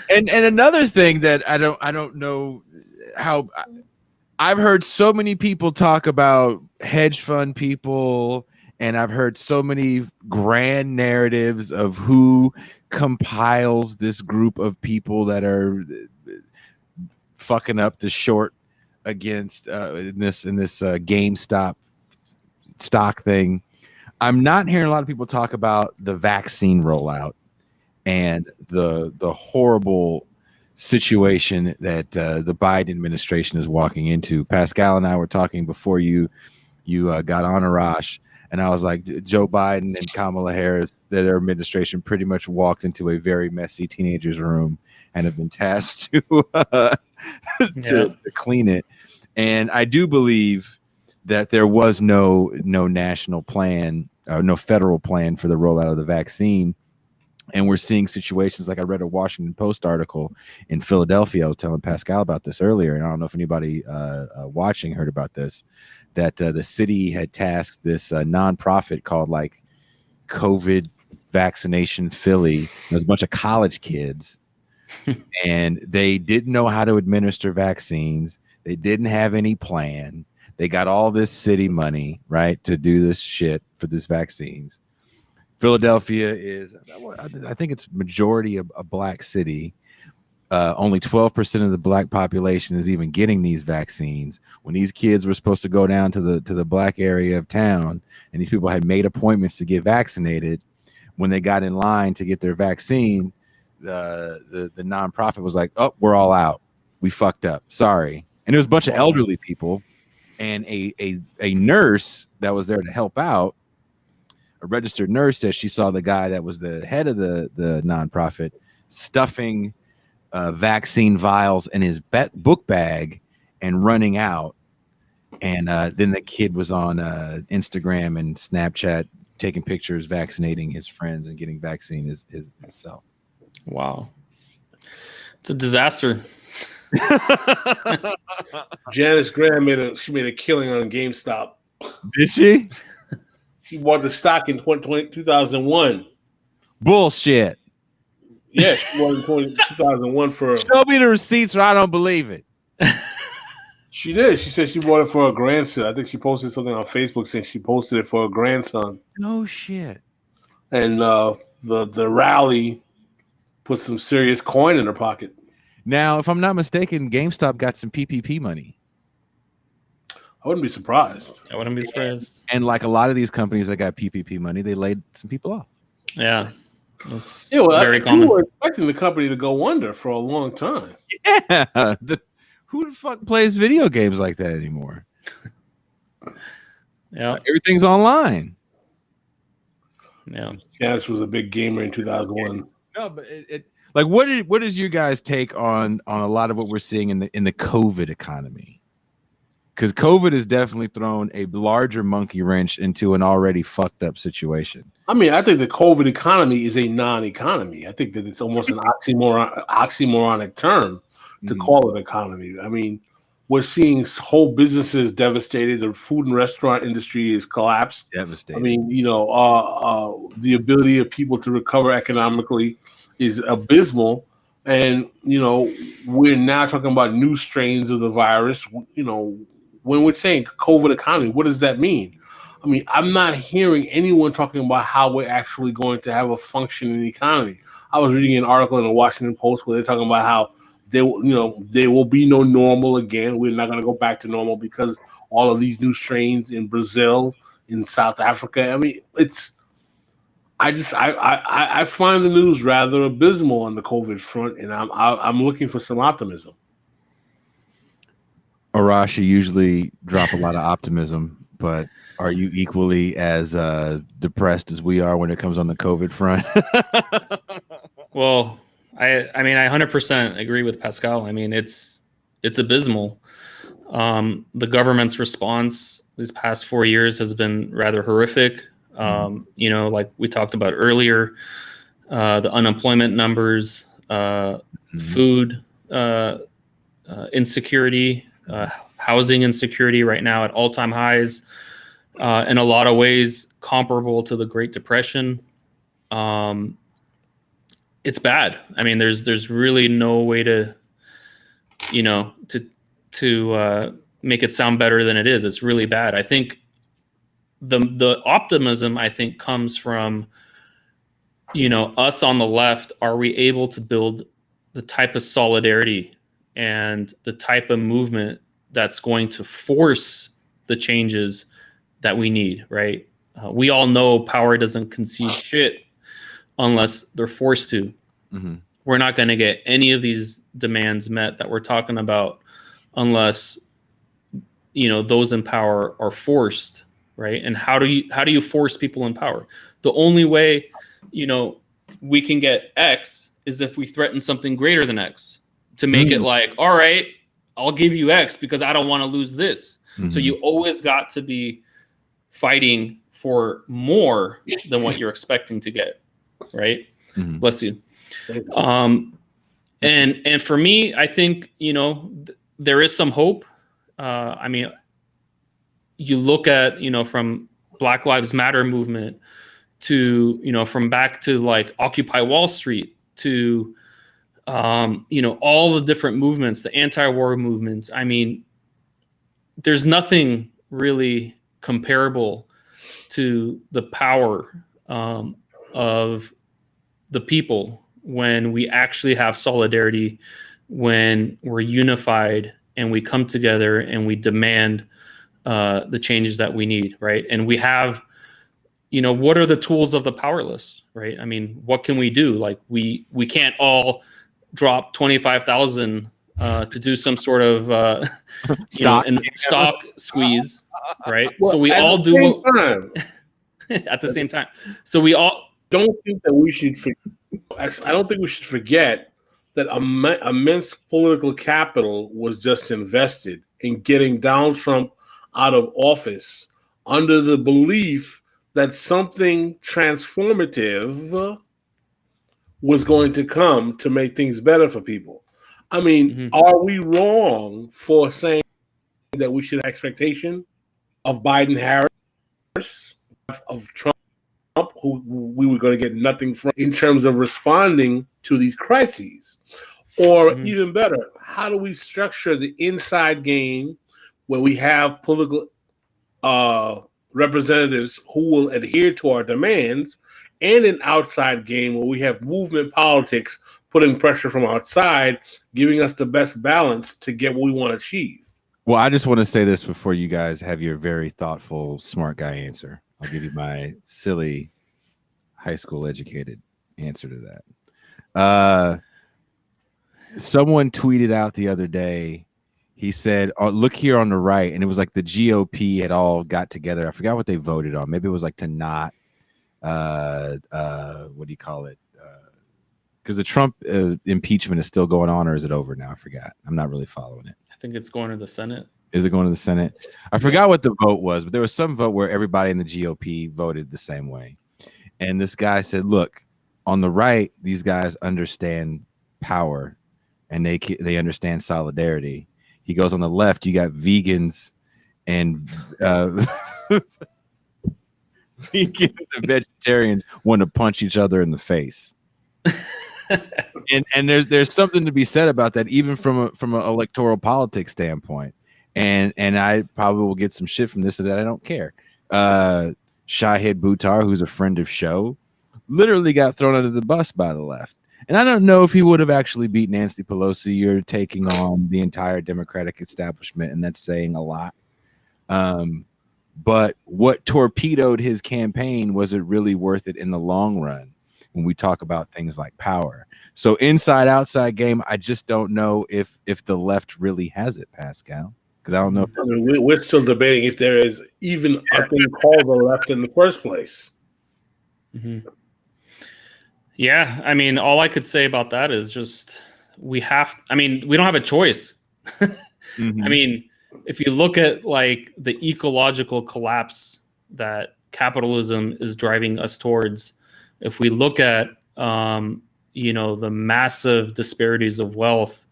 S1: and another thing that I don't know how I've heard so many people talk about hedge fund people, and I've heard so many grand narratives of who compiles this group of people that are fucking up the short against in this GameStop stock thing. I'm not hearing a lot of people talk about the vaccine rollout and the horrible situation that the Biden administration is walking into. Pascal and I were talking before you got on, Arash, and I was like, Joe Biden and Kamala Harris, their administration pretty much walked into a very messy teenager's room and have been tasked to clean it. And I do believe that there was no national plan, no federal plan for the rollout of the vaccine. And we're seeing situations like I read a Washington Post article in Philadelphia. I was telling Pascal about this earlier, and I don't know if anybody watching heard about this, that the city had tasked this nonprofit called like COVID Vaccination Philly. There's a bunch of college kids, and they didn't know how to administer vaccines. They didn't have any plan. They got all this city money, right, to do this shit for these vaccines. Philadelphia is, I think it's majority a black city. Only 12% of the black population is even getting these vaccines. When these kids were supposed to go down to the black area of town, and these people had made appointments to get vaccinated, when they got in line to get their vaccine, the nonprofit was like, "Oh, we're all out. We fucked up. Sorry." And it was a bunch of elderly people, and a nurse that was there to help out. A registered nurse says she saw the guy that was the head of the nonprofit stuffing vaccine vials in his book bag and running out. And then the kid was on Instagram and Snapchat taking pictures, vaccinating his friends and getting vaccine himself.
S2: Wow. It's a disaster.
S3: Janice Graham made a killing on GameStop.
S1: Did she?
S3: She bought the stock in 2001.
S1: Bullshit.
S3: Yeah, she bought in 2001 for.
S1: Show me the receipts, or I don't believe it.
S3: She did. She said she bought it for her grandson. I think she posted something on Facebook saying she posted it for her grandson.
S1: No shit.
S3: And the rally put some serious coin in her pocket.
S1: Now, if I'm not mistaken, GameStop got some PPP money.
S3: I wouldn't be surprised.
S2: I wouldn't be surprised.
S1: And like a lot of these companies that got PPP money, they laid some people off.
S2: Yeah. That's
S3: Yeah, well,
S2: very common.
S3: People were expecting the company to go under for a long time.
S1: Yeah. Who the fuck plays video games like that anymore?
S2: Yeah.
S1: Everything's online.
S2: Yeah.
S3: Janice was a big gamer in 2001.
S1: No, but it like what is your guys' take on a lot of what we're seeing in the COVID economy? Because COVID has definitely thrown a larger monkey wrench into an already fucked up situation.
S3: I mean, I think the COVID economy is a non-economy. I think that it's almost an oxymoronic term to call it economy. I mean, we're seeing whole businesses devastated. The food and restaurant industry is collapsed.
S1: Devastated.
S3: I mean, the ability of people to recover economically is abysmal. And, we're now talking about new strains of the virus. When we're saying COVID economy, what does that mean? I mean, I'm not hearing anyone talking about how we're actually going to have a functioning economy. I was reading an article in the Washington Post where they're talking about how there will be no normal again. We're not going to go back to normal because all of these new strains in Brazil, in South Africa. I mean, I find the news rather abysmal on the COVID front, and I'm looking for some optimism.
S1: Arash, you usually drop a lot of optimism, but are you equally as depressed as we are when it comes on the COVID front?
S2: Well, I mean, I 100% agree with Pascal. I mean, it's abysmal. The government's response these past 4 years has been rather horrific. You know, like we talked about earlier, the unemployment numbers, food insecurity, housing insecurity right now at all-time highs, in a lot of ways comparable to the Great Depression. It's bad. I mean, there's really no way to, you know, to make it sound better than it is. It's really bad. I think the optimism, I think, comes from, you know, us on the left. Are we able to build the type of solidarity and the type of movement that's going to force the changes that we need, right? We all know power doesn't concede shit unless they're forced to. We're not going to get any of these demands met that we're talking about unless, you know, those in power are forced, right? And how do you force people in power? The only way, you know, we can get X is if we threaten something greater than X to make it like, all right, I'll give you X because I don't want to lose this. So you always got to be fighting for more than what you're expecting to get, right? Bless you. And for me, I think, you know, there is some hope. I mean, you look at, you know, from Black Lives Matter movement to, you know, from back to like Occupy Wall Street to, you know, all the different movements, the anti-war movements. I mean, there's nothing really comparable to the power of the people when we actually have solidarity, when we're unified and we come together and we demand the changes that we need, right? And we have, you know, what are the tools of the powerless, right? I mean, what can we do? Like we can't all drop 25,000 to do some sort of
S1: stock,
S2: you know, stock squeeze, right?
S3: Well,
S2: so we all do at the same time. So we all
S3: don't think that we should. I don't think we should forget that immense political capital was just invested in getting Donald Trump out of office under the belief that something transformative was going to come to make things better for people. I mean, are we wrong for saying that we should have expectation of Biden Harris, of Trump, who we were going to get nothing from in terms of responding to these crises? Or even better, how do we structure the inside game where we have political representatives who will adhere to our demands, and an outside game where we have movement politics putting pressure from outside, giving us the best balance to get what we want to achieve?
S1: Well, I just want to say this before you guys have your very thoughtful, smart guy answer. I'll give you my silly, high school educated answer to that. Someone tweeted out the other day, he said, oh, look here on the right. And it was like the GOP had all got together. I forgot what they voted on. Maybe it was like to not, what do you call it? Because the Trump impeachment is still going on, or is it over now? I forgot. I'm not really following it.
S2: I think it's going to the Senate.
S1: Is it going to the Senate? I forgot what the vote was, but there was some vote where everybody in the GOP voted the same way. And this guy said, look, on the right, these guys understand power and they understand solidarity. He goes, on the left, you got vegans and vegans and vegetarians want to punch each other in the face. and there's something to be said about that, even from an electoral politics standpoint. And I probably will get some shit from this, and that I don't care. Shahid Buttar, who's a friend of show, literally got thrown under the bus by the left. And I don't know if he would have actually beat Nancy Pelosi or taking on the entire Democratic establishment, and that's saying a lot. But what torpedoed his campaign, was it really worth it in the long run when we talk about things like power? So inside outside game, I just don't know if the left really has it, Pascal, because I don't know.
S3: I mean, we're still debating if there is even a thing called the left in the first place.
S2: Mm-hmm. Yeah, I mean, all I could say about that is just we don't have a choice.
S1: Mm-hmm.
S2: I mean, if you look at like the ecological collapse that capitalism is driving us towards, if we look at the massive disparities of wealth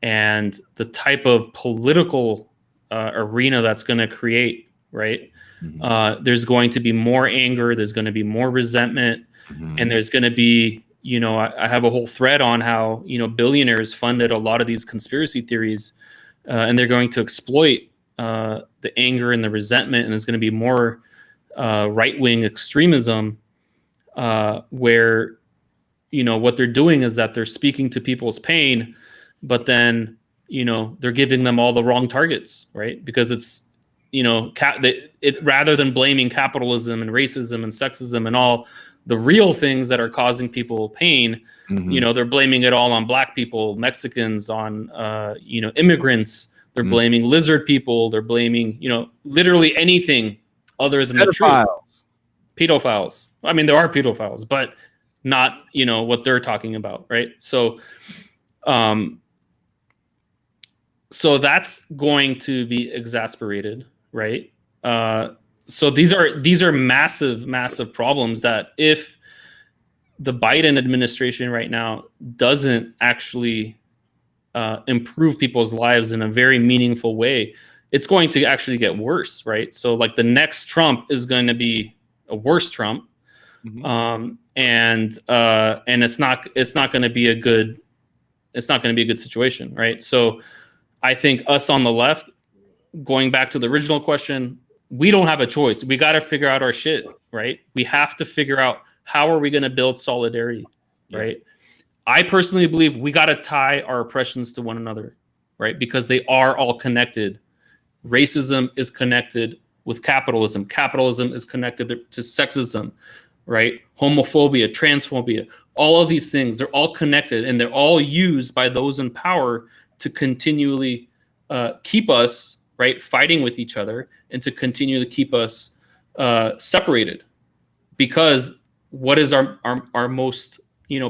S2: and the type of political arena that's going to create, right?
S1: Mm-hmm.
S2: There's going to be more anger, there's going to be more resentment,
S1: Mm-hmm.
S2: and there's going to be, I have a whole thread on how, billionaires funded a lot of these conspiracy theories, and they're going to exploit the anger and the resentment, and there's going to be more right-wing extremism where, what they're doing is that they're speaking to people's pain, but then, they're giving them all the wrong targets, right? Because it's, rather than blaming capitalism and racism and sexism and all the real things that are causing people pain,
S1: Mm-hmm.
S2: they're blaming it all on Black people, Mexicans, on, immigrants. They're
S1: Mm-hmm.
S2: blaming lizard people. They're blaming, literally anything other than the truth. Pedophiles. I mean, there are pedophiles, but not, what they're talking about, right? So, so that's going to be exasperated, right? So these are massive problems that if the Biden administration right now doesn't actually improve people's lives in a very meaningful way, it's going to actually get worse, right? So like the next Trump is going to be a worse Trump,
S1: Mm-hmm.
S2: and it's not going to be a good situation, right? So I think us on the left, going back to the original question, we don't have a choice. We got to figure out our shit, right? We have to figure out how are we going to build solidarity, right? I personally believe we got to tie our oppressions to one another, right? Because they are all connected. Racism is connected with capitalism. Capitalism is connected to sexism, right? Homophobia, transphobia, all of these things, they're all connected, and they're all used by those in power to continually keep us, right, fighting with each other, and to continually keep us separated. Because what is our most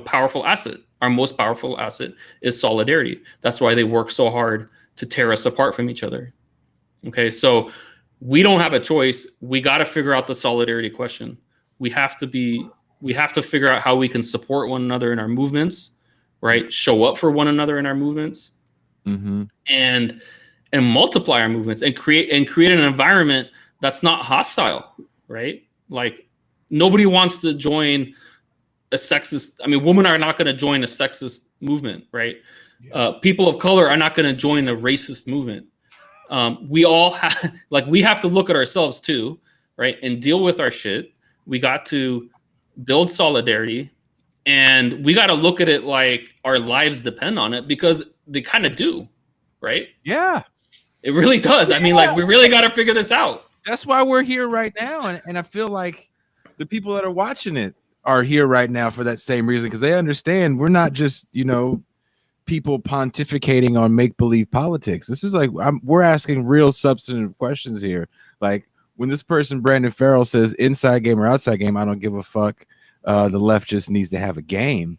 S2: powerful asset? Our most powerful asset is solidarity. That's why they work so hard to tear us apart from each other. Okay, so we don't have a choice. We got to figure out the solidarity question. We have to figure out how we can support one another in our movements, right? Show up for one another in our movements,
S1: Mm-hmm.
S2: and multiply our movements, and create an environment that's not hostile, right? Like nobody wants to join a sexist. I mean, women are not going to join a sexist movement, right?
S1: Yeah.
S2: People of color are not going to join a racist movement. We all have, like, we have to look at ourselves too, right? And deal with our shit. We got to build solidarity, and we got to look at it like our lives depend on it, because they kind of do, right?
S1: Yeah.
S2: It really does. I mean, like, we really got to figure this out.
S1: That's why we're here right now. And I feel like the people that are watching it are here right now for that same reason, because they understand we're not just, people pontificating on make-believe politics. This is like, we're asking real substantive questions here. Like when this person, Brandon Farrell, says inside game or outside game, I don't give a fuck. The left just needs to have a game.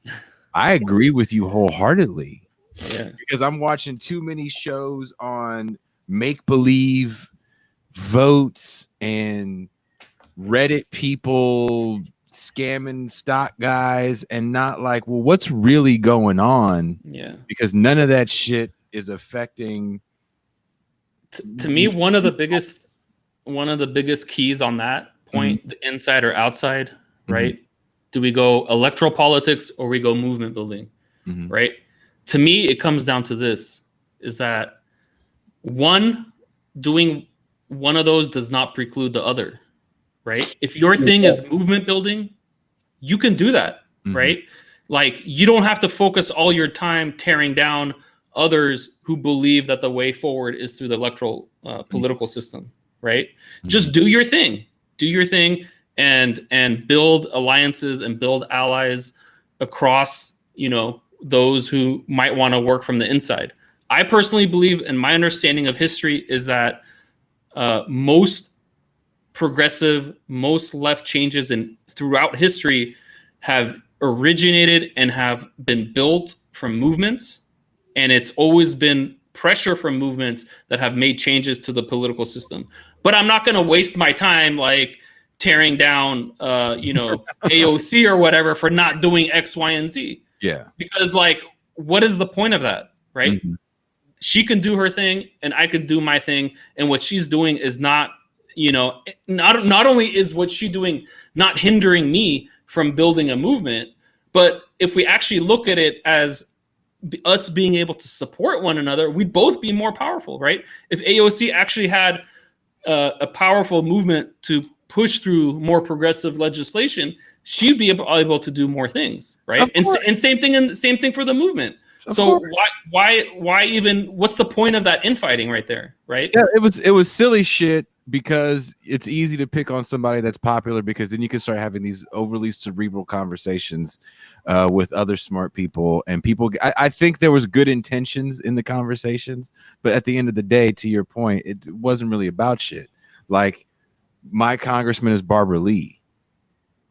S1: I agree with you wholeheartedly.
S2: Yeah.
S1: Because I'm watching too many shows on make-believe votes and Reddit people scamming stock guys, and not like, well, what's really going on?
S2: Yeah.
S1: Because none of that shit is affecting.
S2: To me, one of the biggest keys on that point, the inside or outside, right? Do we go electoral politics or we go movement building, right? To me, it comes down to this: is that doing one of those does not preclude the other, right? If your thing is movement building, you can do that, right? Like, you don't have to focus all your time tearing down others who believe that the way forward is through the electoral political system, right? Just do your thing, and build alliances and build allies across, those who might want to work from the inside. I personally believe, and my understanding of history is that most progressive, most left changes throughout history have originated and have been built from movements, and it's always been pressure from movements that have made changes to the political system. But I'm not going to waste my time like tearing down, AOC or whatever for not doing X, Y, and Z.
S1: Yeah.
S2: Because like, what is the point of that, right?
S1: Mhm.
S2: She can do her thing and I can do my thing, and what she's doing is not only is what she's doing not hindering me from building a movement, but if we actually look at it as us being able to support one another, we'd both be more powerful, right? If AOC actually had a powerful movement to push through more progressive legislation, she'd be able to do more things, right? And same thing for the movement. So why even, what's the point of that infighting right there, right?
S1: Yeah, it was silly shit, because it's easy to pick on somebody that's popular, because then you can start having these overly cerebral conversations with other smart people, and people. I think there was good intentions in the conversations, but at the end of the day, to your point, it wasn't really about shit. Like, my congressman is Barbara Lee.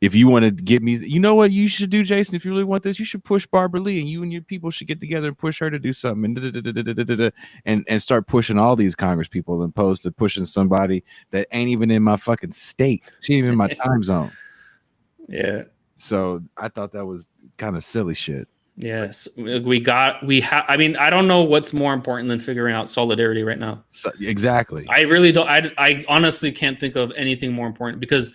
S1: If you want to give me, you know what you should do, Jason? If you really want this, you should push Barbara Lee, and you and your people should get together and push her to do something, and start pushing all these Congress people, opposed to pushing somebody that ain't even in my fucking state. She ain't even in my time zone.
S2: Yeah.
S1: So I thought that was kind of silly shit.
S2: Yes, I mean, I don't know what's more important than figuring out solidarity right now.
S1: So, exactly.
S2: I really don't. I honestly can't think of anything more important, because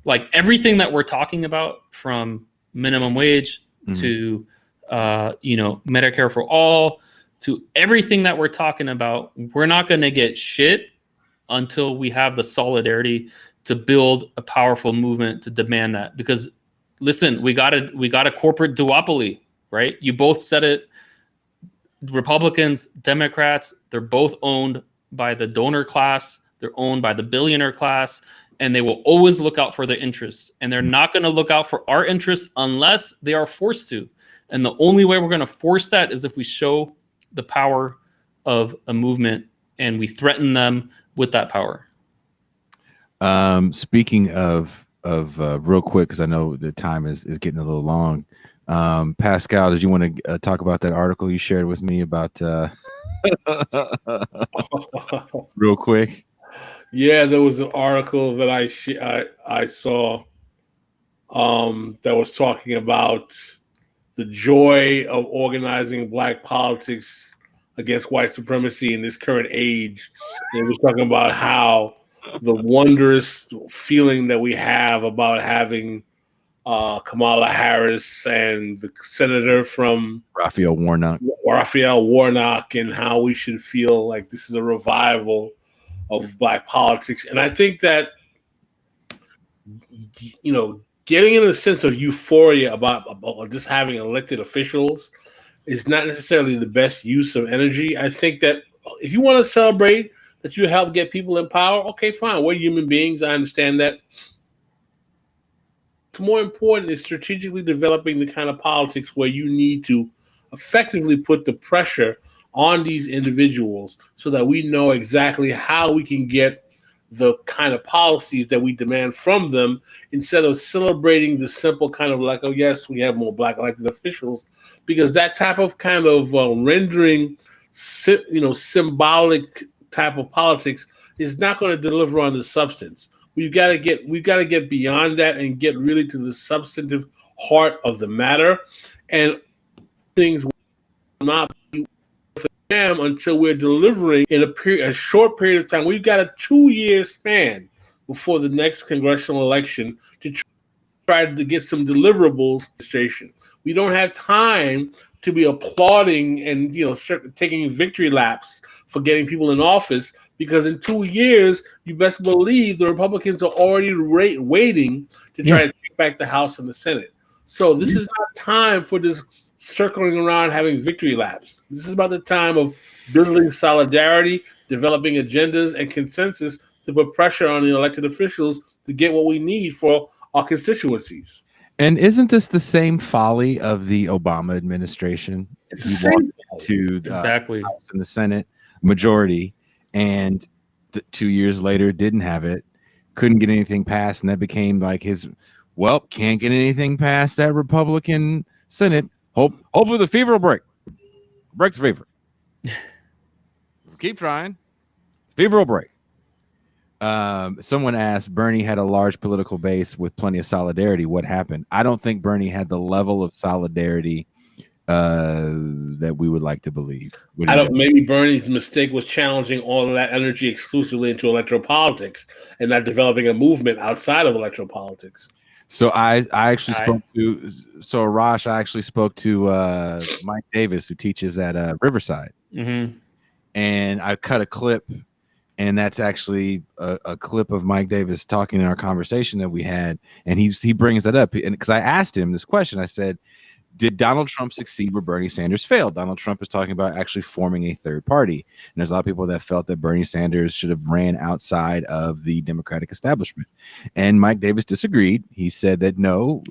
S2: like everything that we're talking about, from minimum wage to Medicare for all, to everything that we're talking about, we're not going to get shit until we have the solidarity to build a powerful movement to demand that. Because listen, we got a corporate duopoly, right? You both said it. Republicans, Democrats, they're both owned by the donor class. They're owned by the billionaire class, and they will always look out for their interests. And they're not going to look out for our interests unless they are forced to. And the only way we're going to force that is if we show the power of a movement and we threaten them with that power.
S1: Speaking of real quick, because I know the time is getting a little long. Pascal, did you want to talk about that article you shared with me about real quick?
S3: Yeah, there was an article that I saw that was talking about the joy of organizing Black politics against white supremacy in this current age. It was talking about how the wondrous feeling that we have about having Kamala Harris and the senator from
S1: Rafael Warnock,
S3: and how we should feel like this is a revival of Black politics. And I think that, getting in a sense of euphoria about just having elected officials is not necessarily the best use of energy. I think that if you want to celebrate that you help get people in power, okay, fine. We're human beings. I understand that. What's more important is strategically developing the kind of politics where you need to effectively put the pressure on these individuals so that we know exactly how we can get the kind of policies that we demand from them, instead of celebrating the simple kind of like, oh, yes, we have more Black elected officials, because that type of kind of rendering, symbolic type of politics is not going to deliver on the substance. We've got to get beyond that and get really to the substantive heart of the matter, and things will not be until we're delivering in a short period of time. We've got a 2-year span before the next congressional election to try to get some deliverables. We don't have time to be applauding and taking victory laps for getting people in office, because in 2 years, you best believe the Republicans are already waiting to try to take back the House and the Senate. So this is not time for this circling around having victory laps. This is about the time of building solidarity, developing agendas and consensus to put pressure on the elected officials to get what we need for our constituencies.
S1: And isn't this the same folly of the Obama administration?
S3: It's the
S1: He
S3: same.
S1: walked to
S2: Exactly.
S1: House and the Senate majority, and 2 years later didn't have it, couldn't get anything passed, and that became like his. Well, can't get anything past that Republican Senate. Hopefully the fever will break. Breaks the fever. Keep trying. Fever will break. Someone asked, Bernie had a large political base with plenty of solidarity. What happened? I don't think Bernie had the level of solidarity that we would like to believe.
S3: Maybe Bernie's mistake was challenging all of that energy exclusively into electoral politics and not developing a movement outside of electoral politics.
S1: So I actually spoke to Arash. I actually spoke to Mike Davis, who teaches at Riverside, and I cut a clip. And that's actually a clip of Mike Davis talking in our conversation that we had. And he brings that up. And because I asked him this question, I said, did Donald Trump succeed where Bernie Sanders failed? Donald Trump is talking about actually forming a third party. And there's a lot of people that felt that Bernie Sanders should have ran outside of the Democratic establishment. And Mike Davis disagreed. He said that no,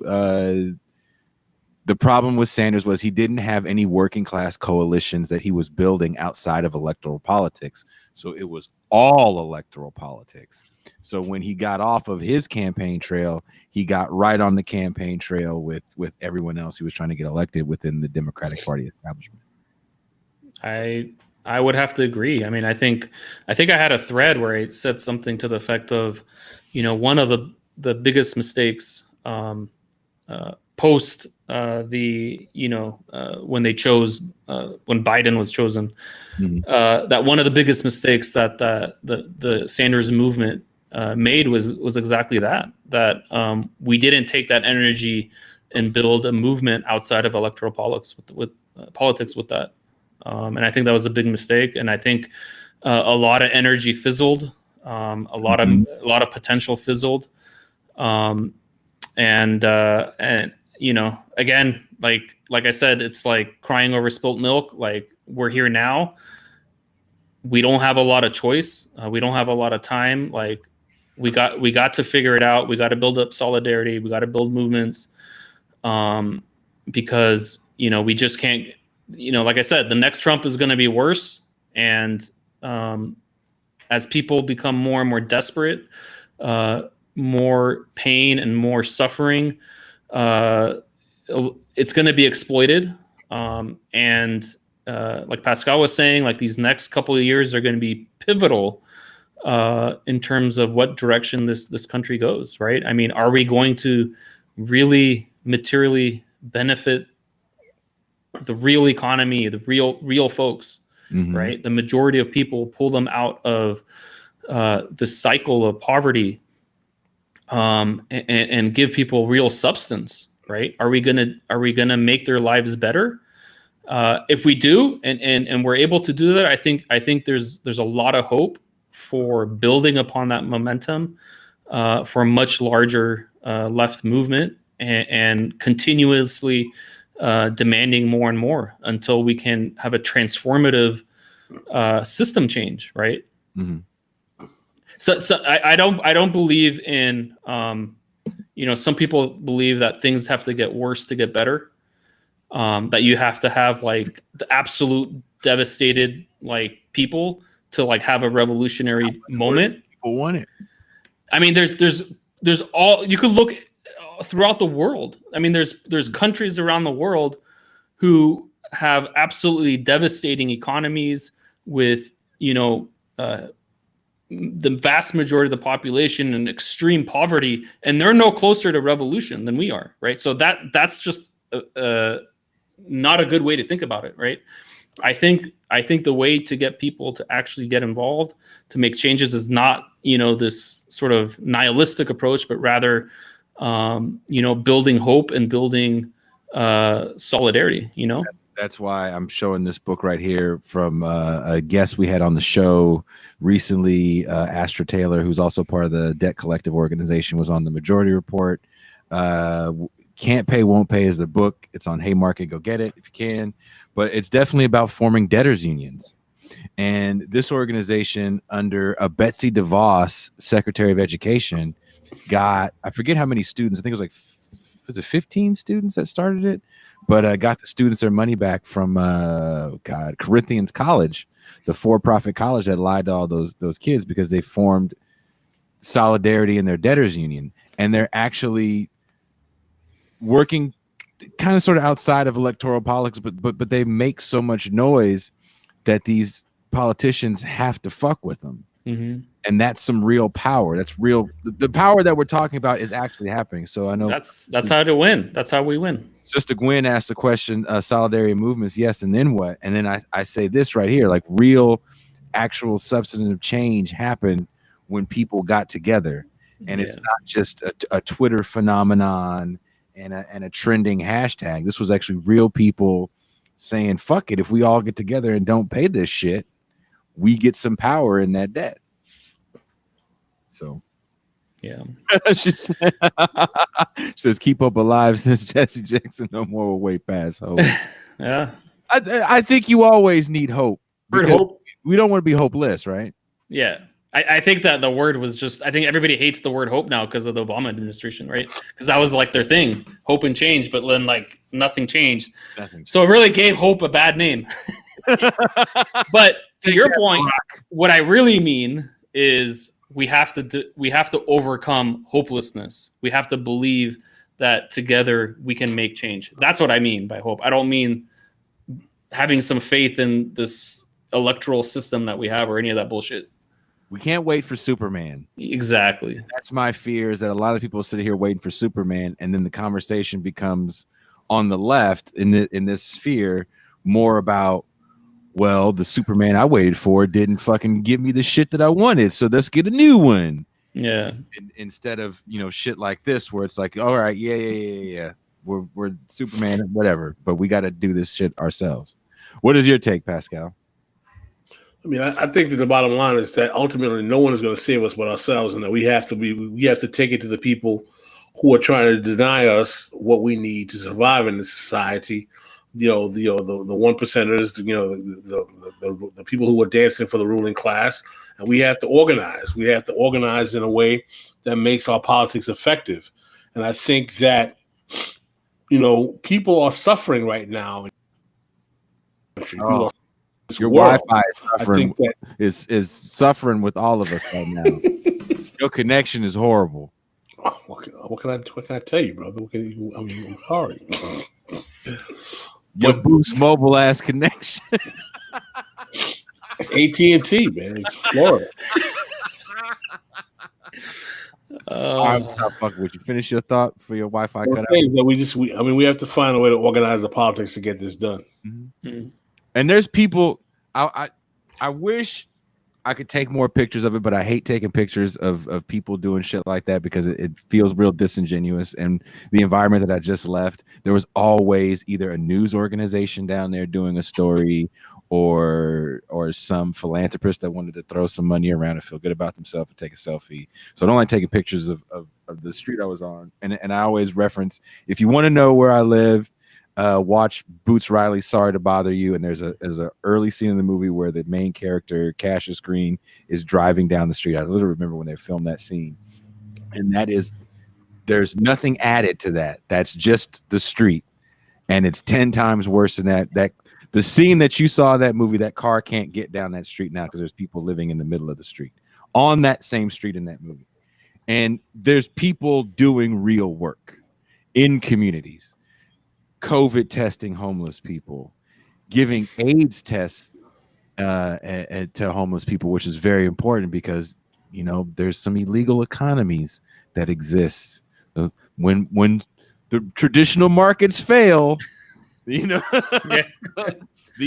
S1: the problem with Sanders was he didn't have any working class coalitions that he was building outside of electoral politics. So it was all electoral politics. So when he got off of his campaign trail, he got right on the campaign trail with everyone else who was trying to get elected within the Democratic Party establishment.
S2: I would have to agree. I mean, I think I had a thread where I said something to the effect of, one of the biggest mistakes post the when they chose when Biden was chosen, that one of the biggest mistakes that the Sanders movement made was exactly that we didn't take that energy and build a movement outside of electoral politics with politics with that, and I think that was a big mistake. And I think a lot of energy fizzled, a lot of potential fizzled. And again, like I said, it's like crying over spilt milk. Like, we're here now. We don't have a lot of choice. We don't have a lot of time. Like, we got to figure it out. We got to build up solidarity. We got to build movements, because we just can't. Like I said, the next Trump is going to be worse. And as people become more and more desperate, more pain and more suffering, it's going to be exploited. And like Pascal was saying, like, these next couple of years are going to be pivotal in terms of what direction this country goes, right? I mean, are we going to really materially benefit the real economy, the real folks, right? The majority of people, pull them out of the cycle of poverty, and give people real substance, right? Are we gonna make their lives better? If we do, and we're able to do that, I think there's a lot of hope for building upon that momentum for a much larger left movement, and continuously demanding more and more until we can have a transformative system change, right? So I don't believe in some people believe that things have to get worse to get better, that you have to have like the absolute devastated like people to like have a revolutionary moment.
S1: People want it.
S2: I mean, there's all, you could look throughout the world. I mean, there's countries around the world who have absolutely devastating economies with the vast majority of the population in extreme poverty, and they're no closer to revolution than we are, right? So that's just not a good way to think about it, right? I think the way to get people to actually get involved, to make changes, is not this sort of nihilistic approach, but rather building hope and building solidarity.
S1: That's why I'm showing this book right here from a guest we had on the show recently, Astra Taylor, who's also part of the Debt Collective organization, was on the Majority Report. Can't Pay, Won't Pay is the book. It's on Haymarket. Go get it if you can. But it's definitely about forming debtors unions. And this organization, under a Betsy DeVos, Secretary of Education, got, I forget how many students, I think it was like was it 15 students that started it, but got the students their money back from Corinthians College, the for-profit college that lied to all those kids because they formed solidarity in their debtors union, and they're actually working kind of sort of outside of electoral politics, but they make so much noise that these politicians have to fuck with them.
S2: Mm-hmm.
S1: And that's some real power. That's real. The power that we're talking about is actually happening. So I know
S2: that's how to win. That's how we win.
S1: Sister Gwen asked the question, solidarity movements, yes, and then what? And then I say this right here, like real, actual substantive change happened when people got together. And it's not just a Twitter phenomenon and a trending hashtag. This was actually real people saying, fuck it, if we all get together and don't pay this shit, we get some power in that debt. So,
S2: yeah.
S1: she says, keep hope alive since Jesse Jackson no more will way past hope.
S2: Yeah.
S1: I think you always need hope.
S2: Hope.
S1: We don't want to be hopeless, right?
S2: Yeah. I think that the word was just, I think everybody hates the word hope now because of the Obama administration, right? Because that was like their thing, hope and change, but then like nothing changed. So it really gave hope a bad name. But to your point, what I really mean is we have to overcome hopelessness. We have to believe that together we can make change. That's what I mean by hope. I don't mean having some faith in this electoral system that we have or any of that bullshit.
S1: We can't wait for Superman.
S2: Exactly.
S1: That's my fear, is that a lot of people sit here waiting for Superman, and then the conversation becomes on the left in this sphere more about, well, the Superman I waited for didn't fucking give me the shit that I wanted, so let's get a new one.
S2: Yeah.
S1: Instead of, shit like this where it's like, all right, yeah. We're Superman, whatever, but we got to do this shit ourselves. What is your take, Pascal?
S3: I mean, I think that the bottom line is that ultimately no one is going to save us but ourselves, and that we have to take it to the people who are trying to deny us what we need to survive in this society. The one percenters, the people who are dancing for the ruling class, and we have to organize. We have to organize in a way that makes our politics effective. And I think that people are suffering right now.
S1: Your Wi-Fi is suffering. Is suffering with all of us right now. Your connection is horrible.
S3: What can I tell you, brother? I'm sorry.
S1: Your Boost mobile ass connection.
S3: It's AT&T, man. It's Florida.
S1: I'm not fucking with you. Finish your thought for your Wi-Fi cut out.
S3: That we have to find a way to organize the politics to get this done.
S2: Mm-hmm. Mm-hmm.
S1: And there's people. I wish I could take more pictures of it, but I hate taking pictures of people doing shit like that because it feels real disingenuous. And the environment that I just left, there was always either a news organization down there doing a story or some philanthropist that wanted to throw some money around and feel good about themselves and take a selfie. So I don't like taking pictures of the street I was on. And I always reference, if you want to know where I live, watch Boots Riley's Sorry to Bother You, and there's a early scene in the movie where the main character, Cassius Green, is driving down the street. I literally remember when they filmed that scene, and there's nothing added to that. That's just the street, and it's 10 times worse than that. That the scene that you saw in that movie, that car can't get down that street now because there's people living in the middle of the street on that same street in that movie, and there's people doing real work in communities. COVID testing homeless people, giving AIDS tests to homeless people, which is very important because there's some illegal economies that exist. When the traditional markets fail, the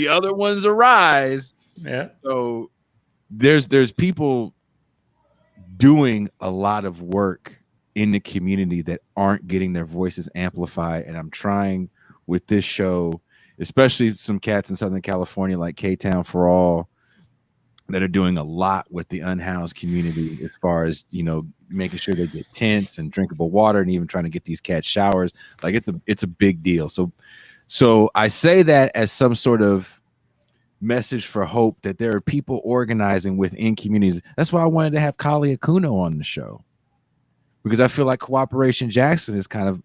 S1: other ones arise.
S2: Yeah.
S1: So there's people doing a lot of work in the community that aren't getting their voices amplified, and I'm trying with this show, especially some cats in Southern California like K-Town for All that are doing a lot with the unhoused community as far as, making sure they get tents and drinkable water and even trying to get these cats showers. Like it's a big deal. So I say that as some sort of message for hope that there are people organizing within communities. That's why I wanted to have Kali Akuno on the show, because I feel like Cooperation Jackson is kind of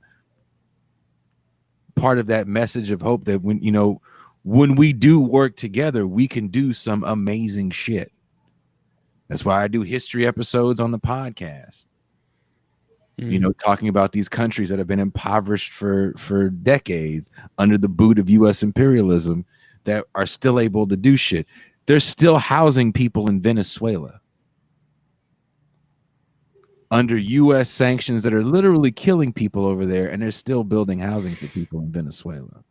S1: part of that message of hope that when we do work together, we can do some amazing shit. That's why I do history episodes on the podcast. Talking about these countries that have been impoverished for decades under the boot of U.S. imperialism that are still able to do shit. They're still housing people in Venezuela under U.S. sanctions that are literally killing people over there, and they're still building housing for people in Venezuela.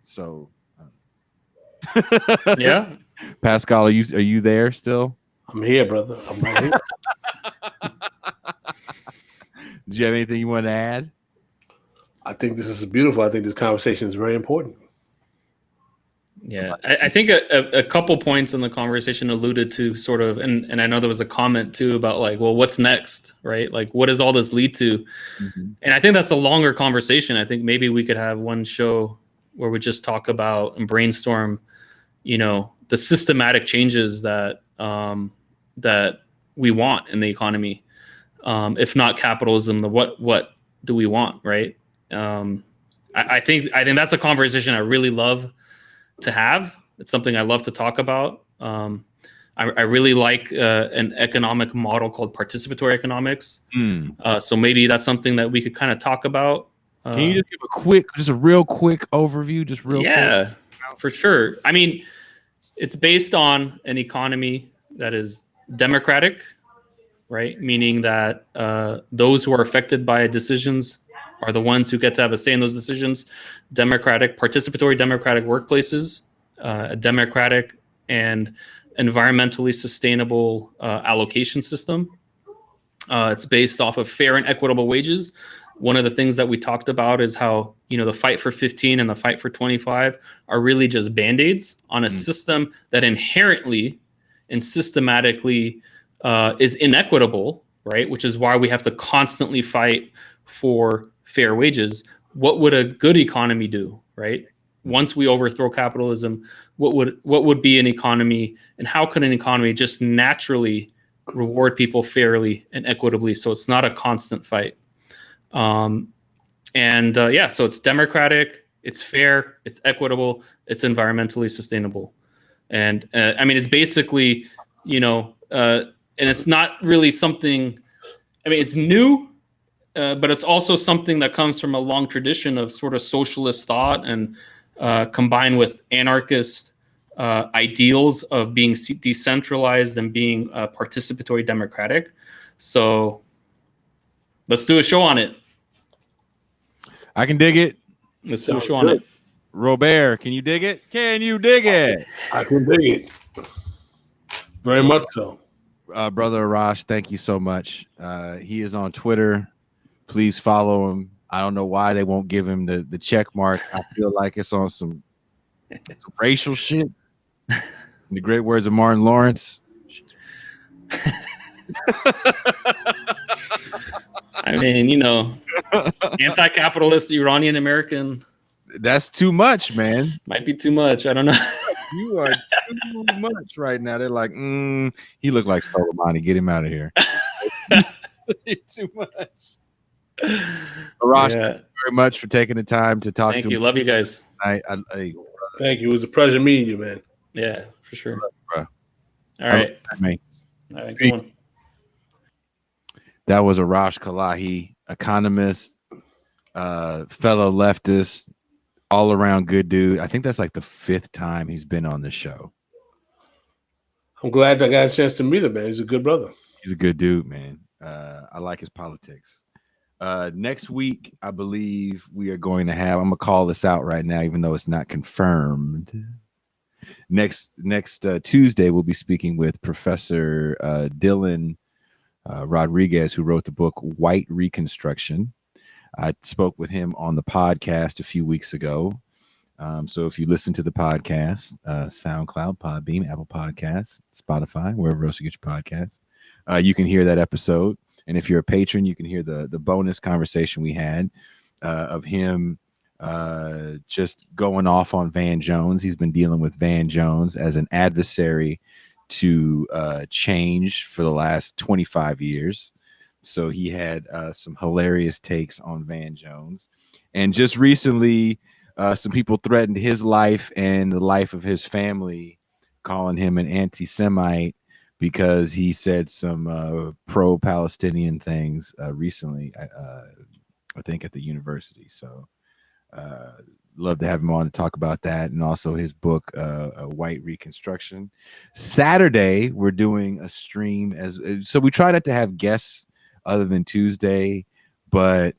S1: So,
S2: yeah,
S1: Pascal, are you there still?
S3: I'm here, brother. I'm right here.
S1: Did you have anything you want to add?
S3: I think this is beautiful. I think this conversation is very important.
S2: Yeah, I think a couple points in the conversation alluded to sort of, and I know there was a comment too about like, well, what's next, right? Like, what does all this lead to? And I think that's a longer conversation. I think maybe we could have one show where we just talk about and brainstorm, the systematic changes that that we want in the economy. If not capitalism, the what do we want, right? I think that's a conversation I really love to have. It's something I love to talk about. I really like an economic model called participatory economics. So maybe that's something that we could kind of talk about.
S1: Can you just give a real quick overview? Just real quick.
S2: Yeah, for sure. I mean, it's based on an economy that is democratic, right? Meaning that those who are affected by decisions are the ones who get to have a say in those decisions. Participatory democratic workplaces, a democratic and environmentally sustainable allocation system. It's based off of fair and equitable wages. One of the things that we talked about is how, the fight for 15 and the fight for 25 are really just band-aids on a system that inherently and systematically is inequitable, right? Which is why we have to constantly fight for fair wages. What would a good economy do, right? Once we overthrow capitalism, what would be an economy, and how could an economy just naturally reward people fairly and equitably so it's not a constant fight? So it's democratic, it's fair, it's equitable, it's environmentally sustainable. And it's basically, and it's not really something, it's new, but it's also something that comes from a long tradition of sort of socialist thought and combined with anarchist ideals of being decentralized and being participatory democratic. So let's do a show on it.
S1: I can dig it.
S2: Let's do a show on it.
S1: Robert, can you dig it? Can you dig it?
S3: I can dig it. Very much so.
S1: Brother Arash, thank you so much. He is on Twitter. Please follow him. I don't know why they won't give him the check mark. I feel like it's on some racial shit. In the great words of Martin Lawrence.
S2: Anti-capitalist Iranian American.
S1: That's too much, man.
S2: Might be too much. I don't know.
S1: You are too much right now. They're like, he looked like Soleimani. Get him out of here. Too much. Arash, thank you very much for taking the time to talk to me.
S2: Thank you. Love you guys.
S3: Thank you. It was a pleasure meeting you, man.
S2: Yeah, for sure.
S1: Bro.
S2: All right.
S1: All right, good one. That was Arash Kolahi, economist, fellow leftist, all around good dude. I think that's like the 5th time he's been on the show.
S3: I'm glad I got a chance to meet him, man. He's a good brother.
S1: He's a good dude, man. I like his politics. Next week, I believe we are going to have, I'm going to call this out right now, even though it's not confirmed. Next Tuesday, we'll be speaking with Professor Dylan Rodriguez, who wrote the book White Reconstruction. I spoke with him on the podcast a few weeks ago. So if you listen to the podcast, SoundCloud, Podbean, Apple Podcasts, Spotify, wherever else you get your podcasts, you can hear that episode. And if you're a patron, you can hear the bonus conversation we had of him just going off on Van Jones. He's been dealing with Van Jones as an adversary to change for the last 25 years. So he had some hilarious takes on Van Jones. And just recently, some people threatened his life and the life of his family, calling him an anti-Semite because he said some pro-Palestinian things recently, I think at the university. So love to have him on to talk about that, and also his book, White Reconstruction. Saturday, we're doing a stream so we try not to have guests other than Tuesday, but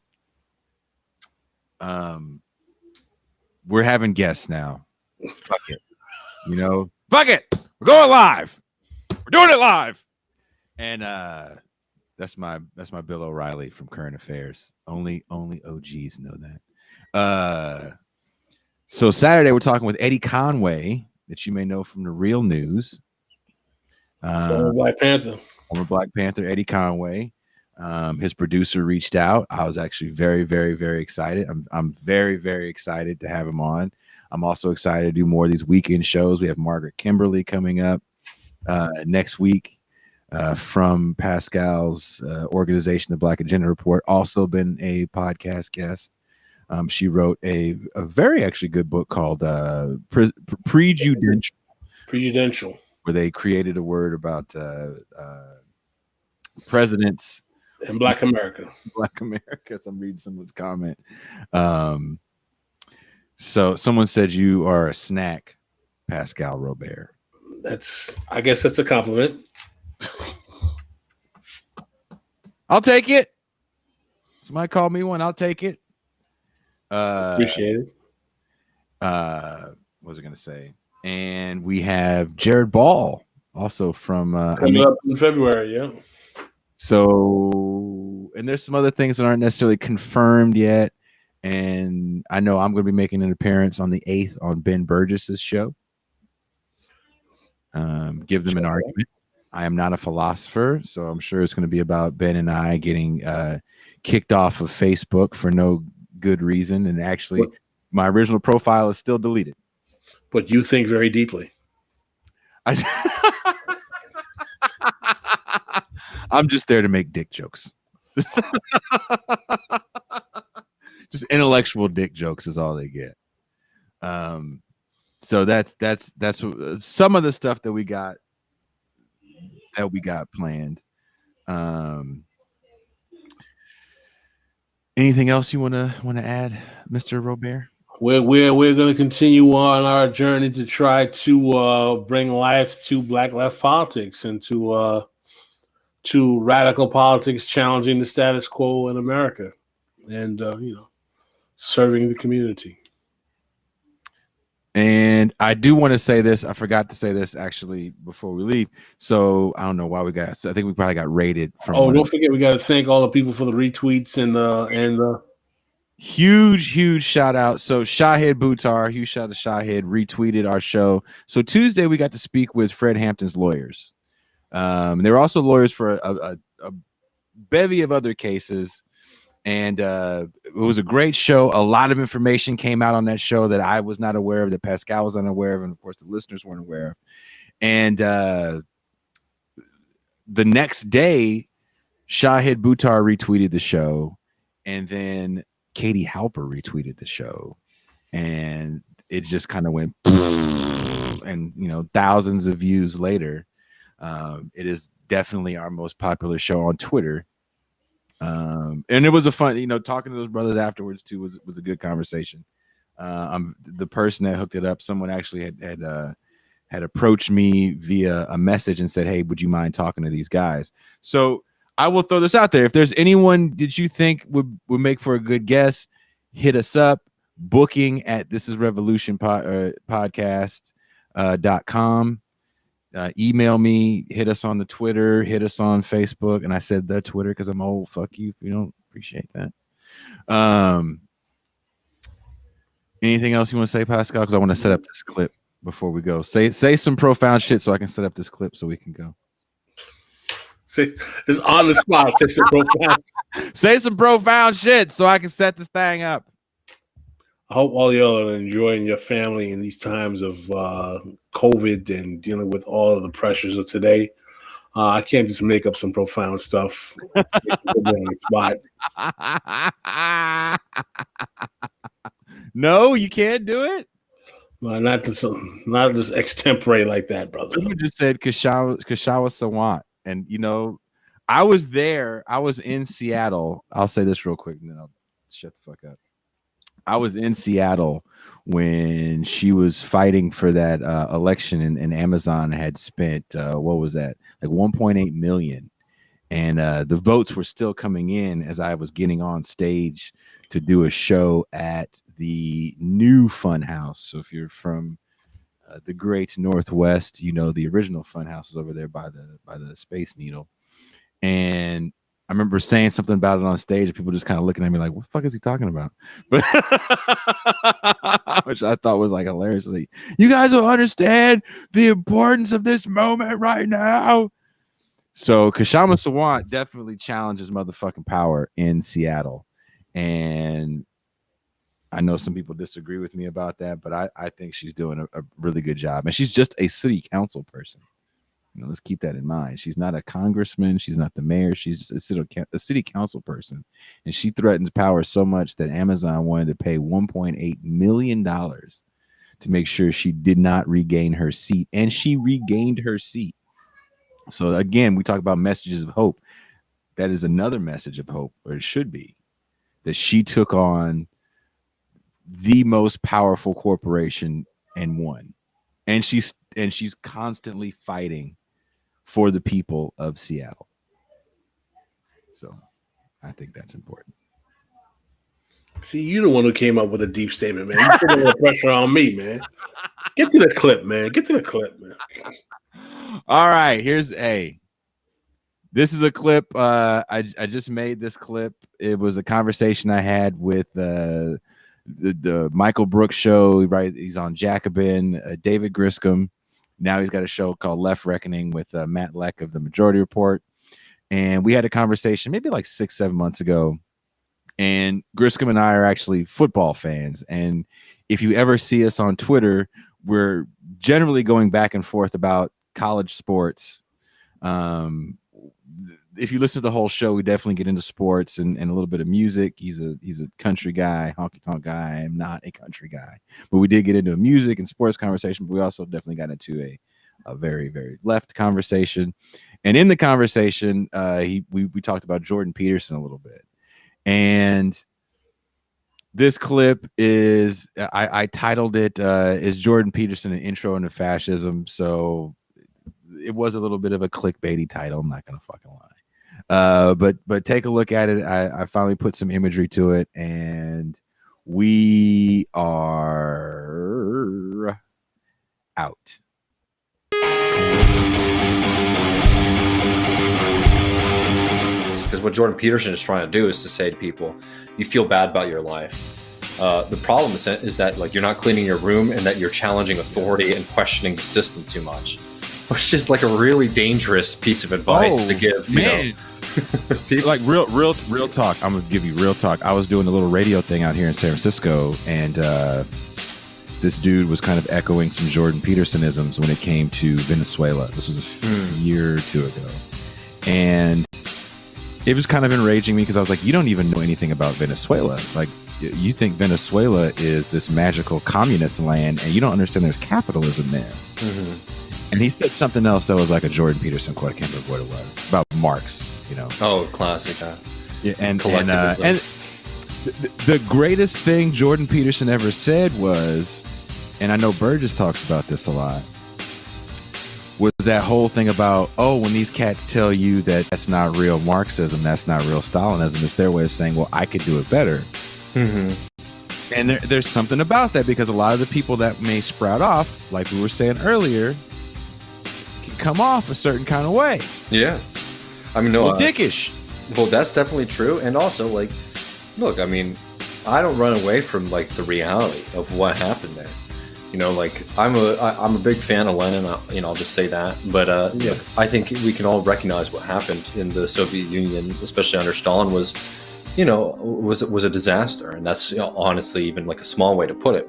S1: we're having guests now. Fuck it. Fuck it. We're going live. We're doing it live. And that's my Bill O'Reilly from Current Affairs. Only OGs know that. So Saturday we're talking with Eddie Conway, that you may know from the Real News.
S3: Former Black
S1: Panther Eddie Conway. His producer reached out. I was actually very, very, very excited. I'm very, very excited to have him on. I'm also excited to do more of these weekend shows. We have Margaret Kimberly coming up next week from Pascal's organization, the Black Agenda Report. Also been a podcast guest. She wrote a very actually good book called Prejudential, where they created a word about presidents
S3: in Black America.
S1: So I'm reading someone's comment. So someone said you are a snack, Pascal Robert.
S3: I guess that's a compliment.
S1: I'll take it. Somebody called me one. I'll take it.
S3: Appreciate it.
S1: What was I going to say? And we have Jared Ball, also from
S3: coming up in February. Yeah.
S1: So, and there's some other things that aren't necessarily confirmed yet. And I know I'm going to be making an appearance on the 8th on Ben Burgess's show. Give them an argument. I am not a philosopher, so I'm sure it's going to be about Ben and I getting kicked off of Facebook for no good reason. And actually, my original profile is still deleted.
S3: But you think very deeply.
S1: I'm just there to make dick jokes. Just intellectual dick jokes is all they get. So that's some of the stuff that we got planned. Anything else you want to add, Mr. Robert?
S3: We're going to continue on our journey to try to bring life to Black left politics and to radical politics challenging the status quo in America, and serving the community.
S1: And I do want to say this. I forgot to say this actually before we leave. So I don't know why we got. So I think we probably got rated from.
S3: Oh, don't forget, we got to thank all the people for the retweets and the
S1: huge shout out. So Shahid Buttar, huge shout out to Shahid, retweeted our show. So Tuesday we got to speak with Fred Hampton's lawyers. They were also lawyers for a bevy of other cases. And it was a great show. A lot of information came out on that show that I was not aware of, that Pascal was unaware of, and of course the listeners weren't aware of. And the next day, Shahid Buttar retweeted the show, and then Katie Halper retweeted the show, and it just kind of went, and thousands of views later. It is definitely our most popular show on Twitter. And it was a fun, talking to those brothers afterwards too was a good conversation. The person that hooked it up, someone actually had approached me via a message and said, "Hey, would you mind talking to these guys?" So I will throw this out there. If there's anyone that you think would make for a good guest, hit us up. Booking at thisisrevolutionpodcast.com. Email me, hit us on the Twitter, hit us on Facebook. And I said the Twitter because I'm old. Fuck you if you don't appreciate that. Anything else you want to say, Pascal? Because I want to set up this clip before we go. Say some profound shit so I can set up this clip so we can go.
S3: It's on the spot.
S1: Say some profound shit so I can set this thing up.
S3: I hope all y'all are enjoying your family in these times of COVID and dealing with all of the pressures of today. I can't just make up some profound stuff on the spot.
S1: No, you can't do it.
S3: Not just extempore like that, brother.
S1: Someone just said Kashawa Sawant, and I was there. I was in Seattle. I'll say this real quick, and then I'll shut the fuck up. I was in Seattle when she was fighting for that election, and Amazon had spent what was that, like 1.8 million, and the votes were still coming in as I was getting on stage to do a show at the new Funhouse. So if you're from the Great Northwest, the original Funhouse is over there by the Space Needle, and I remember saying something about it on stage, and people just kind of looking at me like, "What the fuck is he talking about?" But which I thought was like hilariously, you guys will understand the importance of this moment right now. So Kashama Sawant definitely challenges motherfucking power in Seattle, and I know some people disagree with me about that, but I think she's doing a really good job, and she's just a city council person. Let's keep that in mind. She's not a congressman. She's not the mayor. She's just a city council person. And she threatens power so much that Amazon wanted to pay $1.8 million to make sure she did not regain her seat. And she regained her seat. So again, we talk about messages of hope. That is another message of hope, or it should be, that she took on the most powerful corporation and won. And she's constantly fighting for the people of Seattle. So I think that's important.
S3: See, you're the one who came up with a deep statement, man. You put a little pressure on me, man. Get to the clip, man.
S1: All right, this is a clip. I just made this clip. It was a conversation I had with the Michael Brooks show, right? He's on Jacobin, David Griscom. Now he's got a show called Left Reckoning with Matt Leck of the Majority Report. And we had a conversation maybe like 6-7 months ago. And Griscom and I are actually football fans. And if you ever see us on Twitter, we're generally going back and forth about college sports. If you listen to the whole show, we definitely get into sports and a little bit of music. He's a country guy, honky tonk guy. I am not a country guy, but we did get into a music and sports conversation. But we also definitely got into a very, very left conversation. And in the conversation, we talked about Jordan Peterson a little bit. And this clip is, I titled it, "Is Jordan Peterson an Intro into Fascism?" So it was a little bit of a clickbaity title. I'm not going to fucking lie. But take a look at it. I finally put some imagery to it, and we are out.
S4: Because what Jordan Peterson is trying to do is to say to people, you feel bad about your life. The problem is that like you're not cleaning your room and that you're challenging authority and questioning the system too much, which is like a really dangerous piece of advice to give.
S1: Man. People, like real talk. I'm gonna give you real talk. I was doing a little radio thing out here in San Francisco, and this dude was kind of echoing some Jordan Petersonisms when it came to Venezuela. This was a year or two ago, and it was kind of enraging me because I was like, you don't even know anything about Venezuela. Like, you think Venezuela is this magical communist land, and you don't understand there's capitalism there. And he said something else that was like a Jordan Peterson quote. I can't remember what it was, about Marx.
S4: Oh, classic.
S1: Yeah, and the greatest thing Jordan Peterson ever said was, and I know Burgess talks about this a lot, was that whole thing about, when these cats tell you that that's not real Marxism, that's not real Stalinism, it's their way of saying, well, I could do it better. And there's something about that, because a lot of the people that may sprout off, like we were saying earlier, can come off a certain kind of way.
S4: Yeah. I mean,
S1: dickish.
S4: Well, that's definitely true. And also, like, look, I mean, I don't run away from like the reality of what happened there. Like I'm a big fan of Lenin. I'll just say that. But yeah, I think we can all recognize what happened in the Soviet Union, especially under Stalin, was a disaster, and that's honestly even like a small way to put it.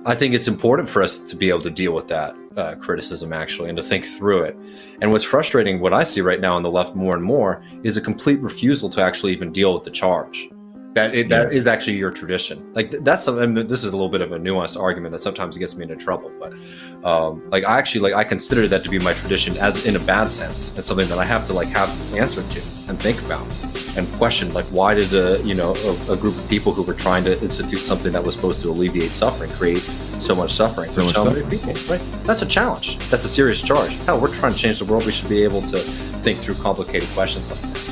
S4: I think it's important for us to be able to deal with that criticism, actually, and to think through it. And what's frustrating, what I see right now on the left more and more, is a complete refusal to actually even deal with the charge. That is actually your tradition. Like that's and this is a little bit of a nuanced argument that sometimes gets me into trouble. But I consider that to be my tradition, as in a bad sense, and something that I have to have answered to and think about and question. Like, why did a group of people who were trying to institute something that was supposed to alleviate suffering create so much suffering for so many people? Right? That's a challenge. That's a serious charge. Hell, we're trying to change the world. We should be able to think through complicated questions like that.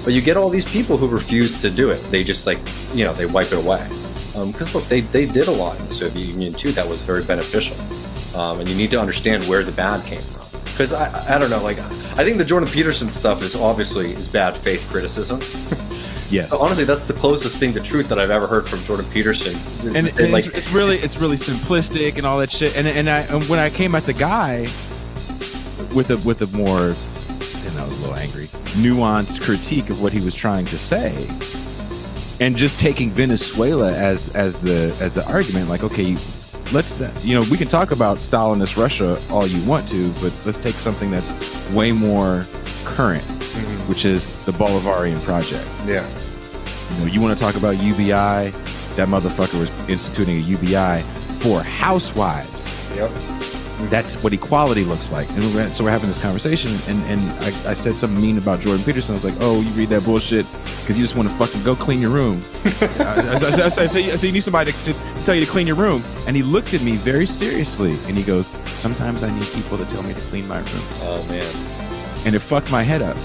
S4: But you get all these people who refuse to do it. They just they wipe it away. Because look, they did a lot in the Soviet Union too that was very beneficial. And you need to understand where the bad came from. Because I don't know, I think the Jordan Peterson stuff is bad faith criticism.
S1: Yes.
S4: But honestly, that's the closest thing to truth that I've ever heard from Jordan Peterson.
S1: It's really simplistic and all that shit. And when I came at the guy with a more, and I was a little angry, nuanced critique of what he was trying to say, and just taking Venezuela as the argument, like, okay, let's we can talk about Stalinist Russia all you want to, but let's take something that's way more current, which is the Bolivarian project.
S4: Yeah.
S1: You want to talk about UBI? That motherfucker was instituting a UBI for housewives.
S4: Yep.
S1: That's what equality looks like. And so we're having this conversation, and I said something mean about Jordan Peterson. I was like, oh, you read that bullshit because you just want to fucking go clean your room. I said, you need somebody to tell you to clean your room. And he looked at me very seriously, and he goes, sometimes I need people to tell me to clean my room.
S4: Oh, man.
S1: And it fucked my head up.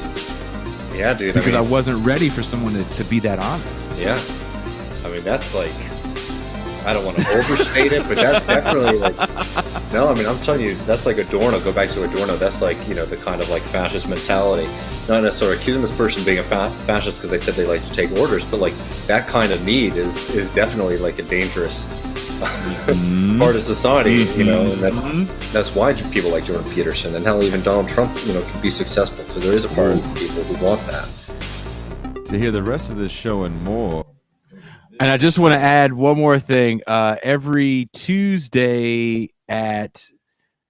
S4: Yeah, dude.
S1: Because I wasn't ready for someone to be that honest.
S4: Yeah. I mean, that's I don't want to overstate it, but that's definitely no, I mean, I'm telling you, that's like Adorno. Go back to Adorno. That's the kind of fascist mentality. Not necessarily accusing this person of being a fascist because they said they like to take orders, but that kind of need is definitely a dangerous part of society, and that's why people like Jordan Peterson and hell, even Donald Trump, can be successful, because there is a part of people who want that.
S1: To hear the rest of this show and more. And I just want to add one more thing. Every Tuesday at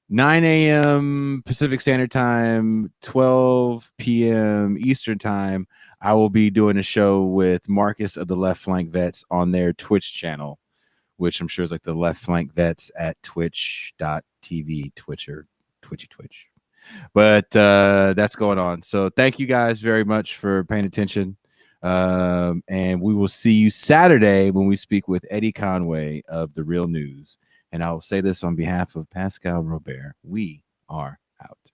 S1: 9 a.m. Pacific Standard Time, 12 p.m. Eastern Time, I will be doing a show with Marcus of the Left Flank Vets on their Twitch channel, which I'm sure is the Left Flank Vets at twitch.tv, Twitch. But that's going on. So thank you guys very much for paying attention. And we will see you Saturday when we speak with Eddie Conway of The Real News. And I will say this on behalf of Pascal Robert. We are